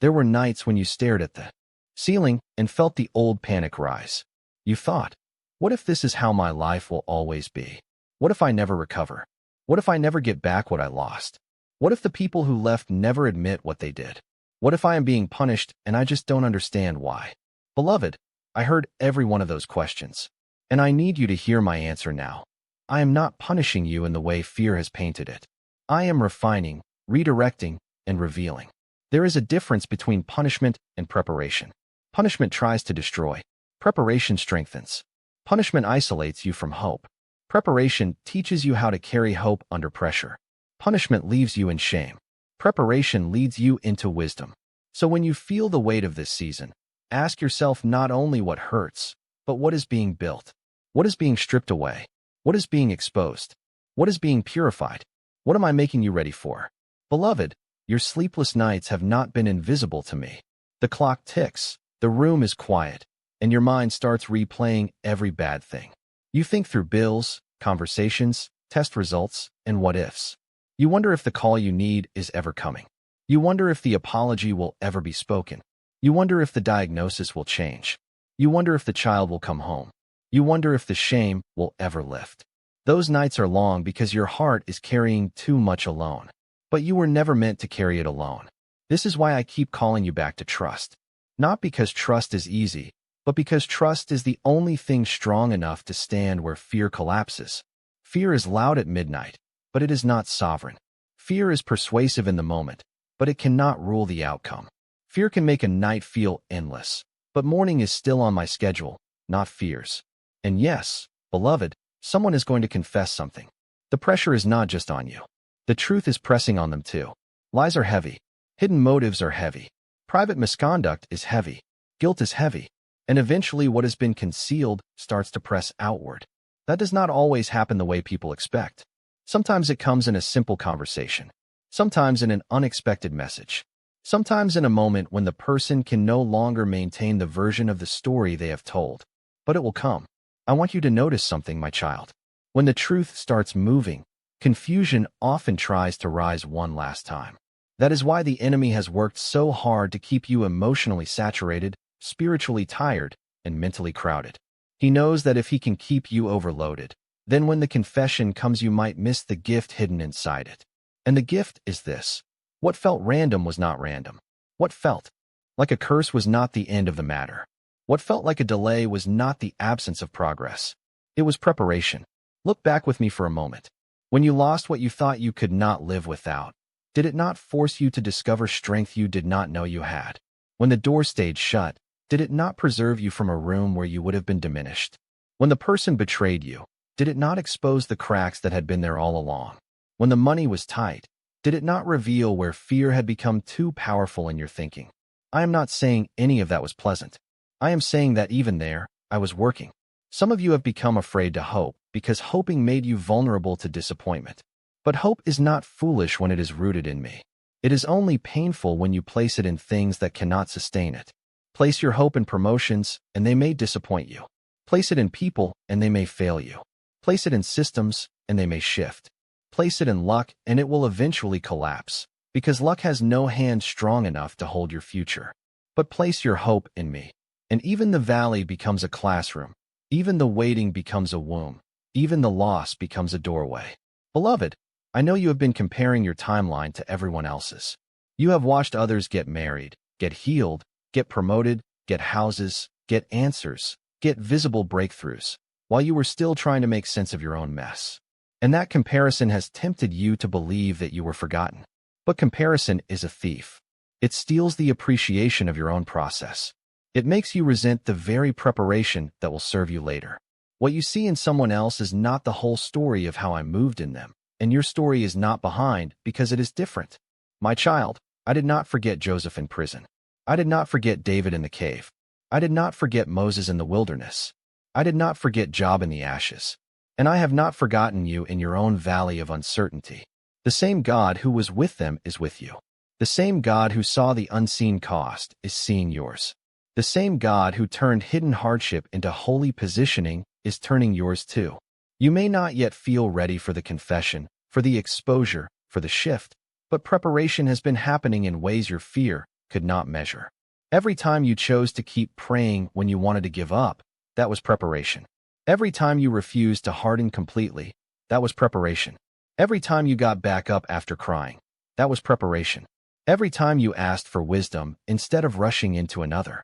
There were nights when you stared at the ceiling and felt the old panic rise. You thought, what if this is how my life will always be? What if I never recover? What if I never get back what I lost? What if the people who left never admit what they did? What if I am being punished and I just don't understand why? Beloved, I heard every one of those questions, and I need you to hear my answer now. I am not punishing you in the way fear has painted it. I am refining, redirecting, and revealing. There is a difference between punishment and preparation. Punishment tries to destroy. Preparation strengthens. Punishment isolates you from hope. Preparation teaches you how to carry hope under pressure. Punishment leaves you in shame. Preparation leads you into wisdom. So when you feel the weight of this season, ask yourself not only what hurts, but what is being built. What is being stripped away? What is being exposed? What is being purified? What am I making you ready for? Beloved, your sleepless nights have not been invisible to me. The clock ticks, the room is quiet, and your mind starts replaying every bad thing. You think through bills, conversations, test results, and what-ifs. You wonder if the call you need is ever coming. You wonder if the apology will ever be spoken. You wonder if the diagnosis will change. You wonder if the child will come home. You wonder if the shame will ever lift. Those nights are long because your heart is carrying too much alone. But you were never meant to carry it alone. This is why I keep calling you back to trust. Not because trust is easy, but because trust is the only thing strong enough to stand where fear collapses. Fear is loud at midnight, but it is not sovereign. Fear is persuasive in the moment, but it cannot rule the outcome. Fear can make a night feel endless, but morning is still on my schedule, not fears. And yes, beloved, someone is going to confess something. The pressure is not just on you. The truth is pressing on them too. Lies are heavy. Hidden motives are heavy. Private misconduct is heavy. Guilt is heavy. And eventually what has been concealed starts to press outward. That does not always happen the way people expect. Sometimes it comes in a simple conversation. Sometimes in an unexpected message. Sometimes in a moment when the person can no longer maintain the version of the story they have told. But it will come. I want you to notice something, my child. When the truth starts moving, confusion often tries to rise one last time. That is why the enemy has worked so hard to keep you emotionally saturated, spiritually tired, and mentally crowded. He knows that if he can keep you overloaded, then when the confession comes you might miss the gift hidden inside it. And the gift is this. What felt random was not random. What felt like a curse was not the end of the matter. What felt like a delay was not the absence of progress. It was preparation. Look back with me for a moment. When you lost what you thought you could not live without, did it not force you to discover strength you did not know you had? When the door stayed shut, did it not preserve you from a room where you would have been diminished? When the person betrayed you, did it not expose the cracks that had been there all along? When the money was tight, did it not reveal where fear had become too powerful in your thinking? I am not saying any of that was pleasant. I am saying that even there, I was working. Some of you have become afraid to hope because hoping made you vulnerable to disappointment. But hope is not foolish when it is rooted in me. It is only painful when you place it in things that cannot sustain it. Place your hope in promotions, and they may disappoint you. Place it in people, and they may fail you. Place it in systems, and they may shift. Place it in luck, and it will eventually collapse, because luck has no hand strong enough to hold your future. But place your hope in me, and even the valley becomes a classroom. Even the waiting becomes a womb. Even the loss becomes a doorway. Beloved, I know you have been comparing your timeline to everyone else's. You have watched others get married, get healed, get promoted, get houses, get answers, get visible breakthroughs, while you were still trying to make sense of your own mess. And that comparison has tempted you to believe that you were forgotten. But comparison is a thief. It steals the appreciation of your own process. It makes you resent the very preparation that will serve you later. What you see in someone else is not the whole story of how I moved in them, and your story is not behind because it is different. My child, I did not forget Joseph in prison. I did not forget David in the cave. I did not forget Moses in the wilderness. I did not forget Job in the ashes. And I have not forgotten you in your own valley of uncertainty. The same God who was with them is with you. The same God who saw the unseen cost is seeing yours. The same God who turned hidden hardship into holy positioning is turning yours too. You may not yet feel ready for the confession, for the exposure, for the shift, but preparation has been happening in ways your fear could not measure. Every time you chose to keep praying when you wanted to give up, that was preparation. Every time you refused to harden completely, that was preparation. Every time you got back up after crying, that was preparation. Every time you asked for wisdom instead of rushing into another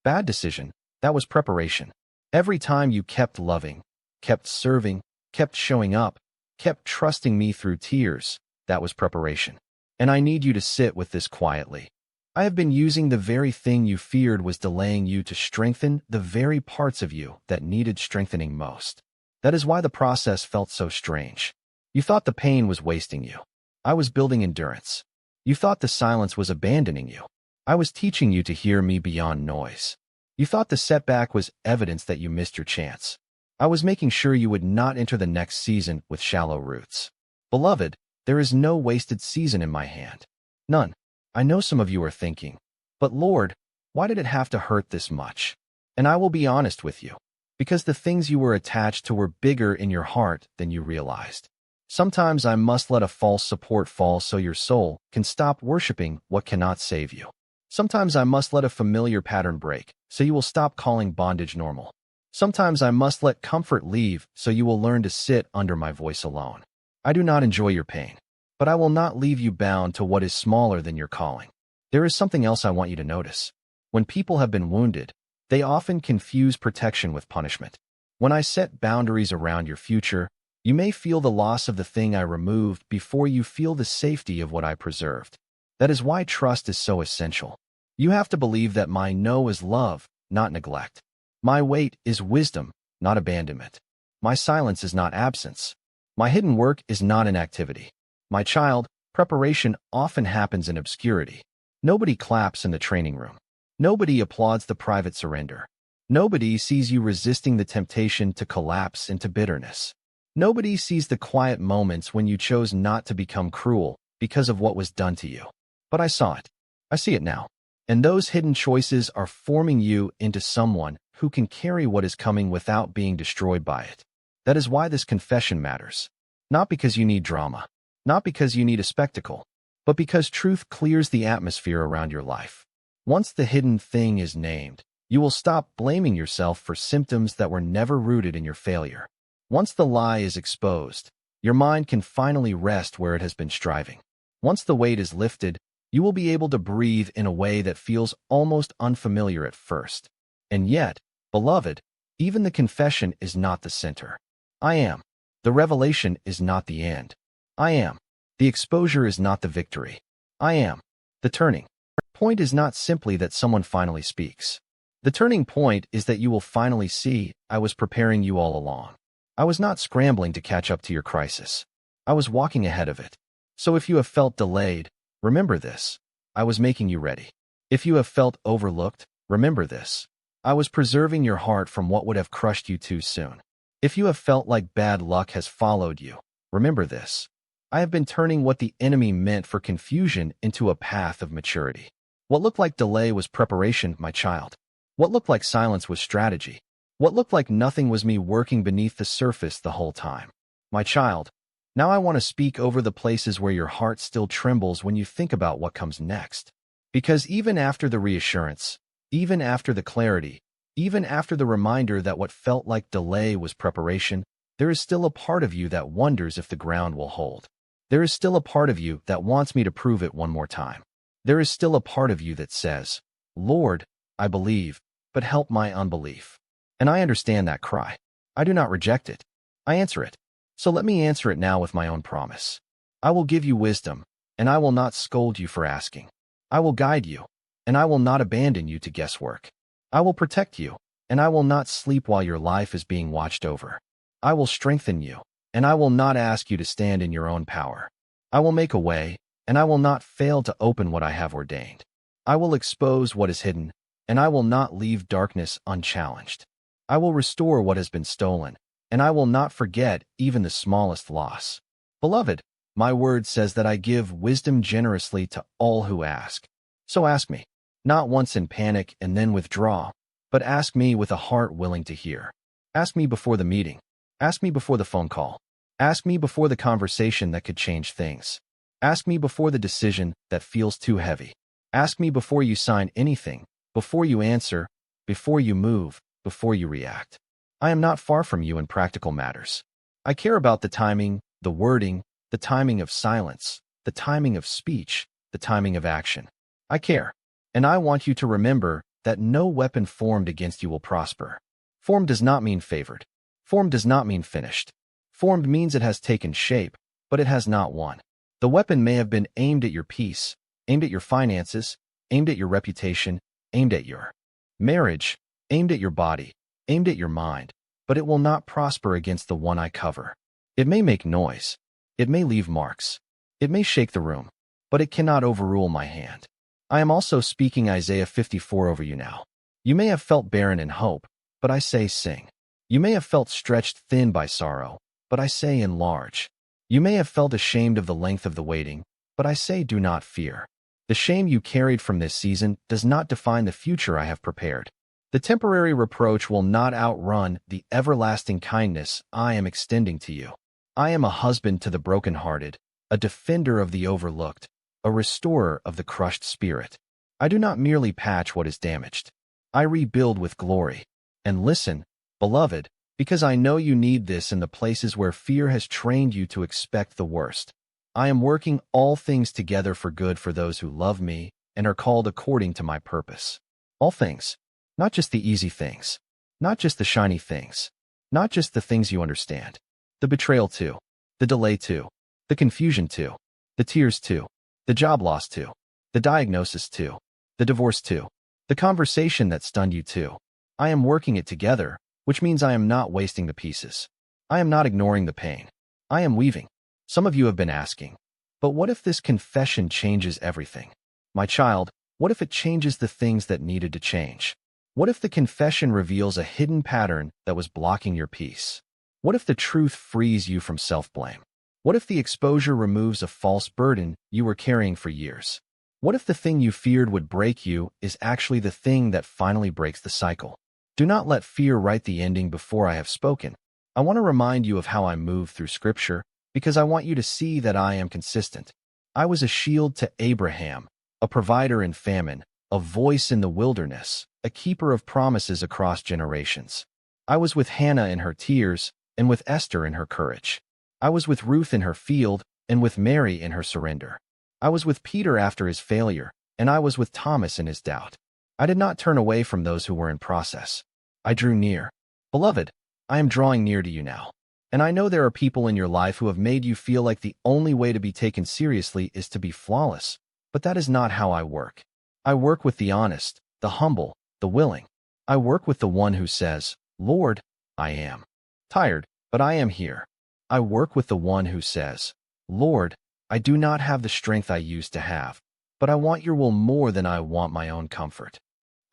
bad decision, that was preparation. Every time you kept loving, kept serving, kept showing up, kept trusting me through tears, that was preparation. And I need you to sit with this quietly. I have been using the very thing you feared was delaying you to strengthen the very parts of you that needed strengthening most. That is why the process felt so strange. You thought the pain was wasting you. I was building endurance. You thought the silence was abandoning you. I was teaching you to hear me beyond noise. You thought the setback was evidence that you missed your chance. I was making sure you would not enter the next season with shallow roots. Beloved, there is no wasted season in my hand. None. I know some of you are thinking, but Lord, why did it have to hurt this much? And I will be honest with you, because the things you were attached to were bigger in your heart than you realized. Sometimes I must let a false support fall so your soul can stop worshiping what cannot save you. Sometimes I must let a familiar pattern break so you will stop calling bondage normal. Sometimes I must let comfort leave so you will learn to sit under my voice alone. I do not enjoy your pain, but I will not leave you bound to what is smaller than your calling. There is something else I want you to notice. When people have been wounded, they often confuse protection with punishment. When I set boundaries around your future, you may feel the loss of the thing I removed before you feel the safety of what I preserved. That is why trust is so essential. You have to believe that my no is love, not neglect. My wait is wisdom, not abandonment. My silence is not absence. My hidden work is not inactivity. My child, preparation often happens in obscurity. Nobody claps in the training room. Nobody applauds the private surrender. Nobody sees you resisting the temptation to collapse into bitterness. Nobody sees the quiet moments when you chose not to become cruel because of what was done to you. But I saw it. I see it now. And those hidden choices are forming you into someone who can carry what is coming without being destroyed by it. That is why this confession matters. Not because you need drama. Not because you need a spectacle, but because truth clears the atmosphere around your life. Once the hidden thing is named, you will stop blaming yourself for symptoms that were never rooted in your failure. Once the lie is exposed, your mind can finally rest where it has been striving. Once the weight is lifted, you will be able to breathe in a way that feels almost unfamiliar at first. And yet, beloved, even the confession is not the center. I am. The revelation is not the end. I am. The exposure is not the victory. I am. The turning point is not simply that someone finally speaks. The turning point is that you will finally see, I was preparing you all along. I was not scrambling to catch up to your crisis. I was walking ahead of it. So if you have felt delayed, remember this. I was making you ready. If you have felt overlooked, remember this. I was preserving your heart from what would have crushed you too soon. If you have felt like bad luck has followed you, remember this. I have been turning what the enemy meant for confusion into a path of maturity. What looked like delay was preparation, my child. What looked like silence was strategy. What looked like nothing was me working beneath the surface the whole time. My child, now I want to speak over the places where your heart still trembles when you think about what comes next. Because even after the reassurance, even after the clarity, Even after the reminder that what felt like delay was preparation, there is still a part of you that wonders if the ground will hold. There is still a part of you that wants me to prove it one more time. There is still a part of you that says, Lord, I believe, but help my unbelief. And I understand that cry. I do not reject it. I answer it. So let me answer it now with my own promise. I will give you wisdom, and I will not scold you for asking. I will guide you, and I will not abandon you to guesswork. I will protect you, and I will not sleep while your life is being watched over. I will strengthen you, and I will not ask you to stand in your own power. I will make a way, and I will not fail to open what I have ordained. I will expose what is hidden, and I will not leave darkness unchallenged. I will restore what has been stolen, and I will not forget even the smallest loss. Beloved, my word says that I give wisdom generously to all who ask. So ask me, not once in panic and then withdraw, but ask me with a heart willing to hear. Ask me before the meeting. Ask me before the phone call. Ask me before the conversation that could change things. Ask me before the decision that feels too heavy. Ask me before you sign anything, before you answer, before you move, before you react. I am not far from you in practical matters. I care about the timing, the wording, the timing of silence, the timing of speech, the timing of action. I care. And I want you to remember that no weapon formed against you will prosper. Formed does not mean favored. Formed does not mean finished. Formed means it has taken shape, but it has not won. The weapon may have been aimed at your peace, aimed at your finances, aimed at your reputation, aimed at your marriage, aimed at your body, aimed at your mind, but it will not prosper against the one I cover. It may make noise. It may leave marks. It may shake the room, but it cannot overrule my hand. I am also speaking Isaiah 54 over you now. You may have felt barren in hope, but I say sing. You may have felt stretched thin by sorrow, but I say enlarge. You may have felt ashamed of the length of the waiting, but I say do not fear. The shame you carried from this season does not define the future I have prepared. The temporary reproach will not outrun the everlasting kindness I am extending to you. I am a husband to the brokenhearted, a defender of the overlooked, a restorer of the crushed spirit. I do not merely patch what is damaged. I rebuild with glory. And listen, beloved, because I know you need this in the places where fear has trained you to expect the worst. I am working all things together for good for those who love me and are called according to my purpose. All things, not just the easy things, not just the shiny things, not just the things you understand. The betrayal too, the delay too, the confusion too, the tears too, the job loss too, the diagnosis too, the divorce too, the conversation that stunned you too. I am working it together, which means I am not wasting the pieces. I am not ignoring the pain. I am weaving. Some of you have been asking, but what if this confession changes everything? My child, what if it changes the things that needed to change? What if the confession reveals a hidden pattern that was blocking your peace? What if the truth frees you from self-blame? What if the exposure removes a false burden you were carrying for years? What if the thing you feared would break you is actually the thing that finally breaks the cycle? Do not let fear write the ending before I have spoken. I want to remind you of how I move through Scripture because I want you to see that I am consistent. I was a shield to Abraham, a provider in famine, a voice in the wilderness, a keeper of promises across generations. I was with Hannah in her tears and with Esther in her courage. I was with Ruth in her field and with Mary in her surrender. I was with Peter after his failure, and I was with Thomas in his doubt. I did not turn away from those who were in process. I drew near. Beloved, I am drawing near to you now. And I know there are people in your life who have made you feel like the only way to be taken seriously is to be flawless, but that is not how I work. I work with the honest, the humble, the willing. I work with the one who says, Lord, I am tired, but I am here. I work with the one who says, Lord, I do not have the strength I used to have, but I want your will more than I want my own comfort.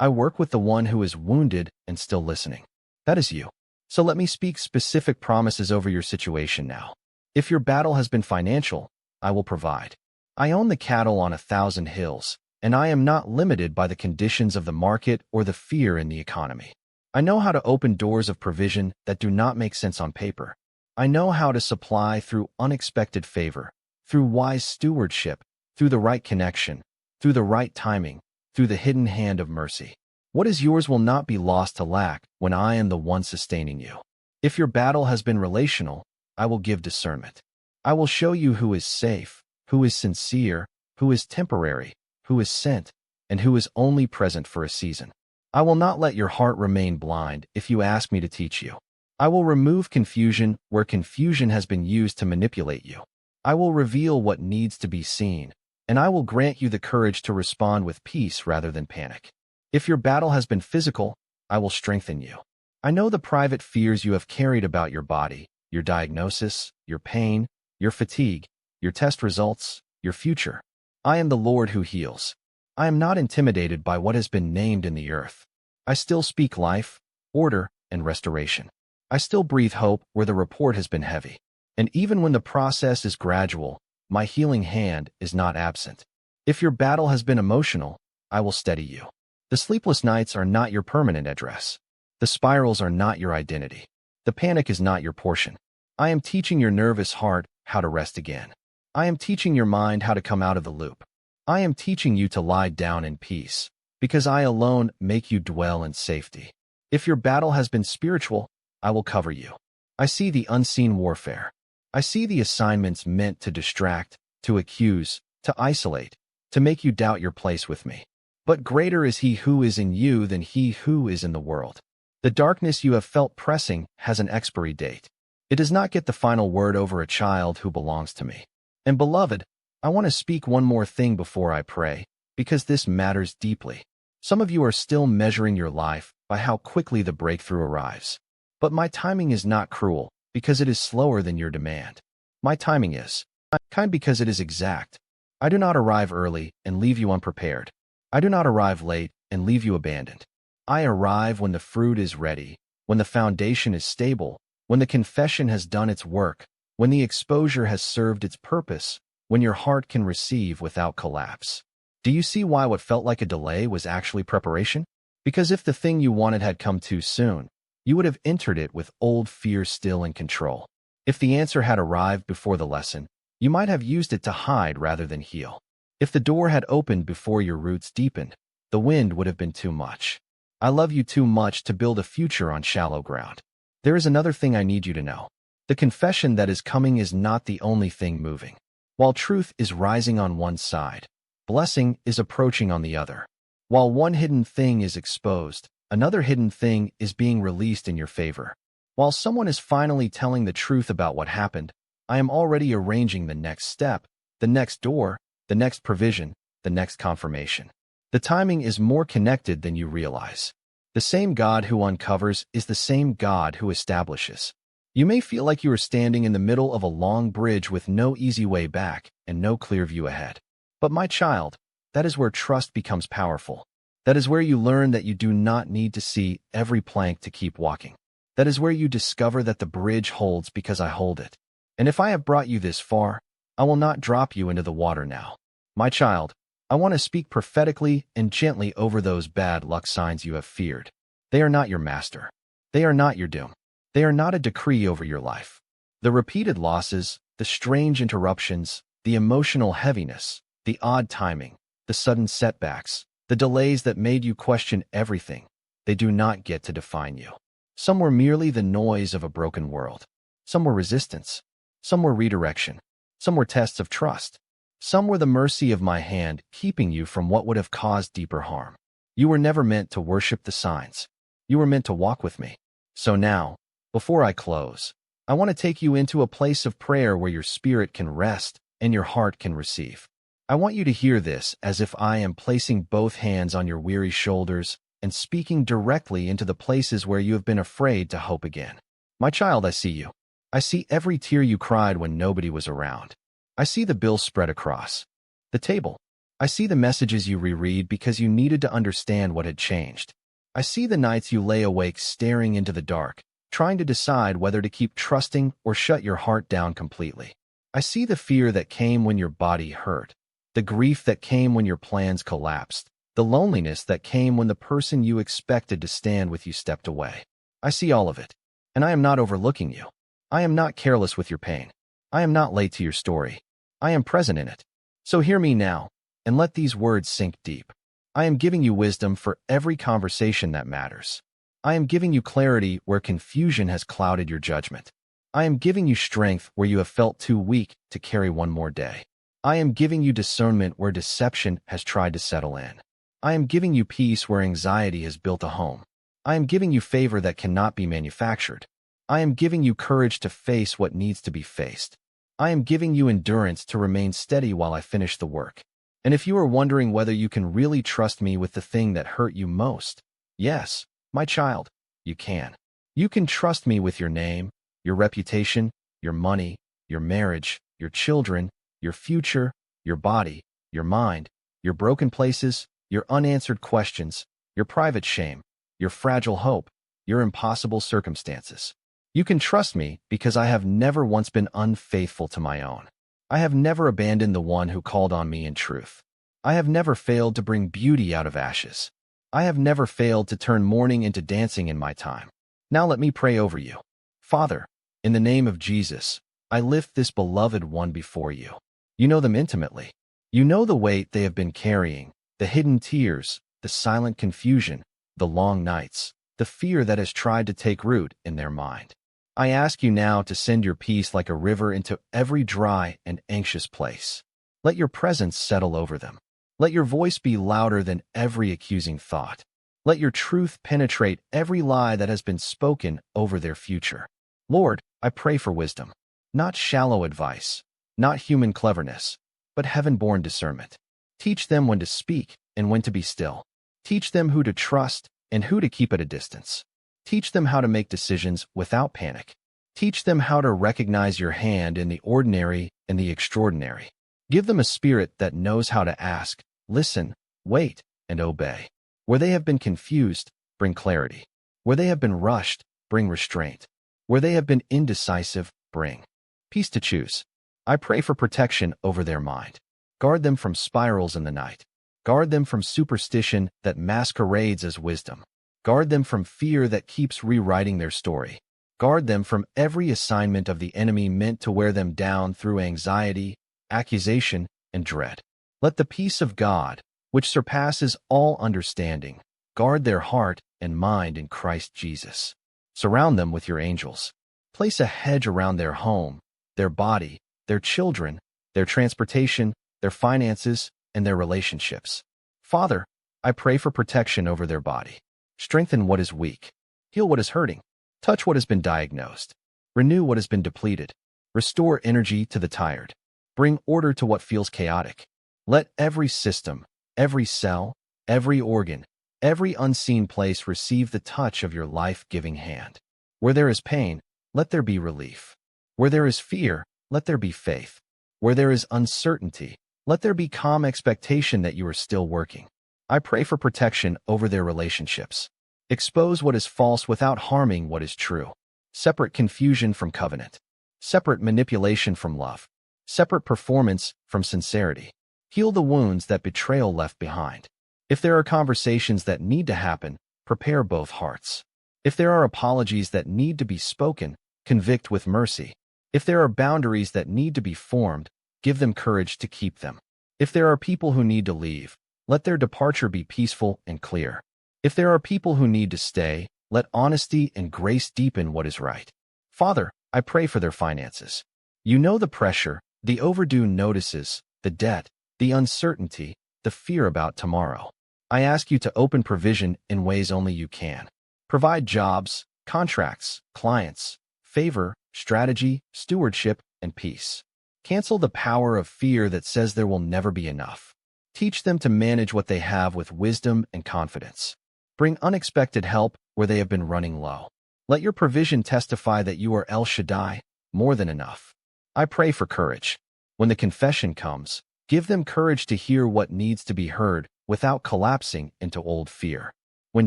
I work with the one who is wounded and still listening. That is you. So let me speak specific promises over your situation now. If your battle has been financial, I will provide. I own the cattle on 1,000 hills, and I am not limited by the conditions of the market or the fear in the economy. I know how to open doors of provision that do not make sense on paper. I know how to supply through unexpected favor, through wise stewardship, through the right connection, through the right timing, through the hidden hand of mercy. What is yours will not be lost to lack when I am the one sustaining you. If your battle has been relational, I will give discernment. I will show you who is safe, who is sincere, who is temporary, who is sent, and who is only present for a season. I will not let your heart remain blind if you ask me to teach you. I will remove confusion where confusion has been used to manipulate you. I will reveal what needs to be seen, and I will grant you the courage to respond with peace rather than panic. If your battle has been physical, I will strengthen you. I know the private fears you have carried about your body, your diagnosis, your pain, your fatigue, your test results, your future. I am the Lord who heals. I am not intimidated by what has been named in the earth. I still speak life, order, and restoration. I still breathe hope where the report has been heavy. And even when the process is gradual, my healing hand is not absent. If your battle has been emotional, I will steady you. The sleepless nights are not your permanent address. The spirals are not your identity. The panic is not your portion. I am teaching your nervous heart how to rest again. I am teaching your mind how to come out of the loop. I am teaching you to lie down in peace, because I alone make you dwell in safety. If your battle has been spiritual, I will cover you. I see the unseen warfare. I see the assignments meant to distract, to accuse, to isolate, to make you doubt your place with me. But greater is he who is in you than he who is in the world. The darkness you have felt pressing has an expiry date. It does not get the final word over a child who belongs to me. And beloved, I want to speak one more thing before I pray, because this matters deeply. Some of you are still measuring your life by how quickly the breakthrough arrives. But my timing is not cruel, because it is slower than your demand. My timing is kind because it is exact. I do not arrive early and leave you unprepared. I do not arrive late and leave you abandoned. I arrive when the fruit is ready, when the foundation is stable, when the confession has done its work, when the exposure has served its purpose, when your heart can receive without collapse. Do you see why what felt like a delay was actually preparation? Because if the thing you wanted had come too soon, you would have entered it with old fear still in control. If the answer had arrived before the lesson, you might have used it to hide rather than heal. If the door had opened before your roots deepened, the wind would have been too much. I love you too much to build a future on shallow ground. There is another thing I need you to know. The confession that is coming is not the only thing moving. While truth is rising on one side, blessing is approaching on the other. While one hidden thing is exposed, another hidden thing is being released in your favor. While someone is finally telling the truth about what happened, I am already arranging the next step, the next door, the next provision, the next confirmation. The timing is more connected than you realize. The same God who uncovers is the same God who establishes. You may feel like you are standing in the middle of a long bridge with no easy way back and no clear view ahead. But my child, that is where trust becomes powerful. That is where you learn that you do not need to see every plank to keep walking. That is where you discover that the bridge holds because I hold it. And if I have brought you this far, I will not drop you into the water now. My child, I want to speak prophetically and gently over those bad luck signs you have feared. They are not your master. They are not your doom. They are not a decree over your life. The repeated losses, the strange interruptions, the emotional heaviness, the odd timing, the sudden setbacks, the delays that made you question everything, they do not get to define you. Some were merely the noise of a broken world. Some were resistance. Some were redirection. Some were tests of trust. Some were the mercy of my hand keeping you from what would have caused deeper harm. You were never meant to worship the signs. You were meant to walk with me. So now, before I close, I want to take you into a place of prayer where your spirit can rest and your heart can receive. I want you to hear this as if I am placing both hands on your weary shoulders and speaking directly into the places where you have been afraid to hope again. My child, I see you. I see every tear you cried when nobody was around. I see the bills spread across the table. I see the messages you reread because you needed to understand what had changed. I see the nights you lay awake staring into the dark, trying to decide whether to keep trusting or shut your heart down completely. I see the fear that came when your body hurt, the grief that came when your plans collapsed, the loneliness that came when the person you expected to stand with you stepped away. I see all of it, and I am not overlooking you. I am not careless with your pain. I am not late to your story. I am present in it. So hear me now, and let these words sink deep. I am giving you wisdom for every conversation that matters. I am giving you clarity where confusion has clouded your judgment. I am giving you strength where you have felt too weak to carry one more day. I am giving you discernment where deception has tried to settle in. I am giving you peace where anxiety has built a home. I am giving you favor that cannot be manufactured. I am giving you courage to face what needs to be faced. I am giving you endurance to remain steady while I finish the work. And if you are wondering whether you can really trust me with the thing that hurt you most, yes, my child, you can. You can trust me with your name, your reputation, your money, your marriage, your children, your future, your body, your mind, your broken places, your unanswered questions, your private shame, your fragile hope, your impossible circumstances. You can trust me because I have never once been unfaithful to my own. I have never abandoned the one who called on me in truth. I have never failed to bring beauty out of ashes. I have never failed to turn mourning into dancing in my time. Now let me pray over you. Father, in the name of Jesus, I lift this beloved one before you. You know them intimately. You know the weight they have been carrying, the hidden tears, the silent confusion, the long nights, the fear that has tried to take root in their mind. I ask you now to send your peace like a river into every dry and anxious place. Let your presence settle over them. Let your voice be louder than every accusing thought. Let your truth penetrate every lie that has been spoken over their future. Lord, I pray for wisdom, not shallow advice, not human cleverness, but heaven-born discernment. Teach them when to speak and when to be still. Teach them who to trust and who to keep at a distance. Teach them how to make decisions without panic. Teach them how to recognize your hand in the ordinary and the extraordinary. Give them a spirit that knows how to ask, listen, wait, and obey. Where they have been confused, bring clarity. Where they have been rushed, bring restraint. Where they have been indecisive, bring peace to choose. I pray for protection over their mind. Guard them from spirals in the night. Guard them from superstition that masquerades as wisdom. Guard them from fear that keeps rewriting their story. Guard them from every assignment of the enemy meant to wear them down through anxiety, accusation, and dread. Let the peace of God, which surpasses all understanding, guard their heart and mind in Christ Jesus. Surround them with your angels. Place a hedge around their home, their body, their children, their transportation, their finances, and their relationships. Father, I pray for protection over their body. Strengthen what is weak. Heal what is hurting. Touch what has been diagnosed. Renew what has been depleted. Restore energy to the tired. Bring order to what feels chaotic. Let every system, every cell, every organ, every unseen place receive the touch of your life-giving hand. Where there is pain, let there be relief. Where there is fear, let there be faith. Where there is uncertainty, let there be calm expectation that you are still working. I pray for protection over their relationships. Expose what is false without harming what is true. Separate confusion from covenant. Separate manipulation from love. Separate performance from sincerity. Heal the wounds that betrayal left behind. If there are conversations that need to happen, prepare both hearts. If there are apologies that need to be spoken, convict with mercy. If there are boundaries that need to be formed, give them courage to keep them. If there are people who need to leave, let their departure be peaceful and clear. If there are people who need to stay, let honesty and grace deepen what is right. Father, I pray for their finances. You know the pressure, the overdue notices, the debt, the uncertainty, the fear about tomorrow. I ask you to open provision in ways only you can. Provide jobs, contracts, clients, favor, strategy, stewardship, and peace. Cancel the power of fear that says there will never be enough. Teach them to manage what they have with wisdom and confidence. Bring unexpected help where they have been running low. Let your provision testify that you are El Shaddai, more than enough. I pray for courage. When the confession comes, give them courage to hear what needs to be heard without collapsing into old fear. When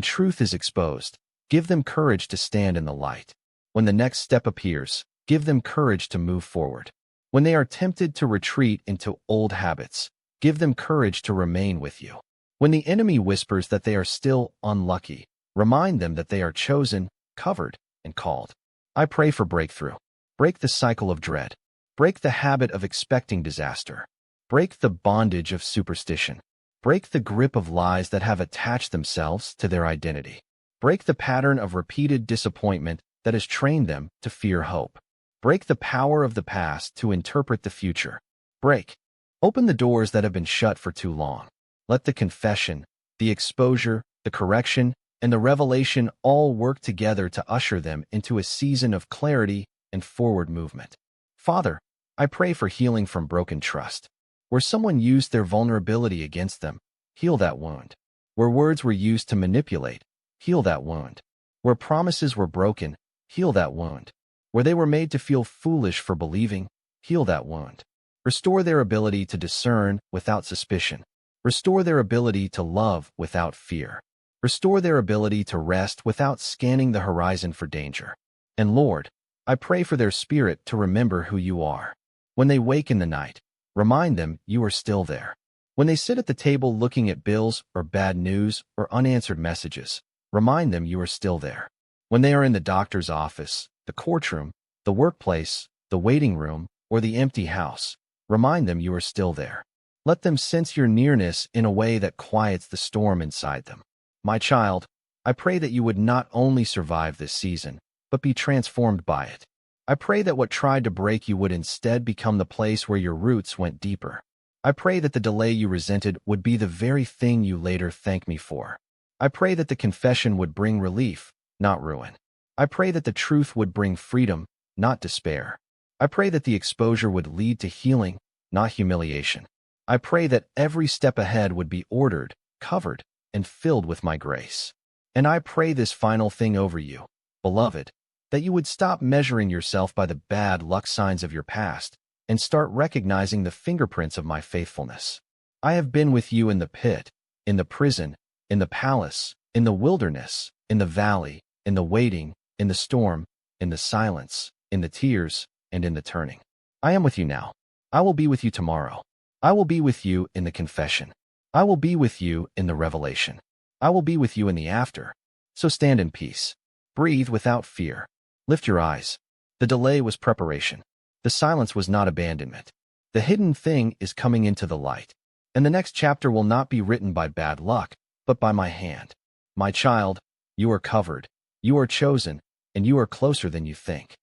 truth is exposed, give them courage to stand in the light. When the next step appears, give them courage to move forward. When they are tempted to retreat into old habits, give them courage to remain with you. When the enemy whispers that they are still unlucky, remind them that they are chosen, covered, and called. I pray for breakthrough. Break the cycle of dread. Break the habit of expecting disaster. Break the bondage of superstition. Break the grip of lies that have attached themselves to their identity. Break the pattern of repeated disappointment that has trained them to fear hope. Break the power of the past to interpret the future. Break. Open the doors that have been shut for too long. Let the confession, the exposure, the correction, and the revelation all work together to usher them into a season of clarity and forward movement. Father, I pray for healing from broken trust. Where someone used their vulnerability against them, heal that wound. Where words were used to manipulate, heal that wound. Where promises were broken, heal that wound. Where they were made to feel foolish for believing, heal that wound. Restore their ability to discern without suspicion. Restore their ability to love without fear. Restore their ability to rest without scanning the horizon for danger. And Lord, I pray for their spirit to remember who you are. When they wake in the night, remind them you are still there. When they sit at the table looking at bills or bad news or unanswered messages, remind them you are still there. When they are in the doctor's office, the courtroom, the workplace, the waiting room, or the empty house, remind them you are still there. Let them sense your nearness in a way that quiets the storm inside them. My child, I pray that you would not only survive this season, but be transformed by it. I pray that what tried to break you would instead become the place where your roots went deeper. I pray that the delay you resented would be the very thing you later thank me for. I pray that the confession would bring relief, not ruin. I pray that the truth would bring freedom, not despair. I pray that the exposure would lead to healing, not humiliation. I pray that every step ahead would be ordered, covered, and filled with my grace. And I pray this final thing over you, beloved, that you would stop measuring yourself by the bad luck signs of your past and start recognizing the fingerprints of my faithfulness. I have been with you in the pit, in the prison, in the palace, in the wilderness, in the valley, in the waiting, in the storm, in the silence, in the tears, and in the turning. I am with you now. I will be with you tomorrow. I will be with you in the confession. I will be with you in the revelation. I will be with you in the after. So stand in peace. Breathe without fear. Lift your eyes. The delay was preparation. The silence was not abandonment. The hidden thing is coming into the light. And the next chapter will not be written by bad luck, but by my hand. My child, you are covered, you are chosen, and you are closer than you think.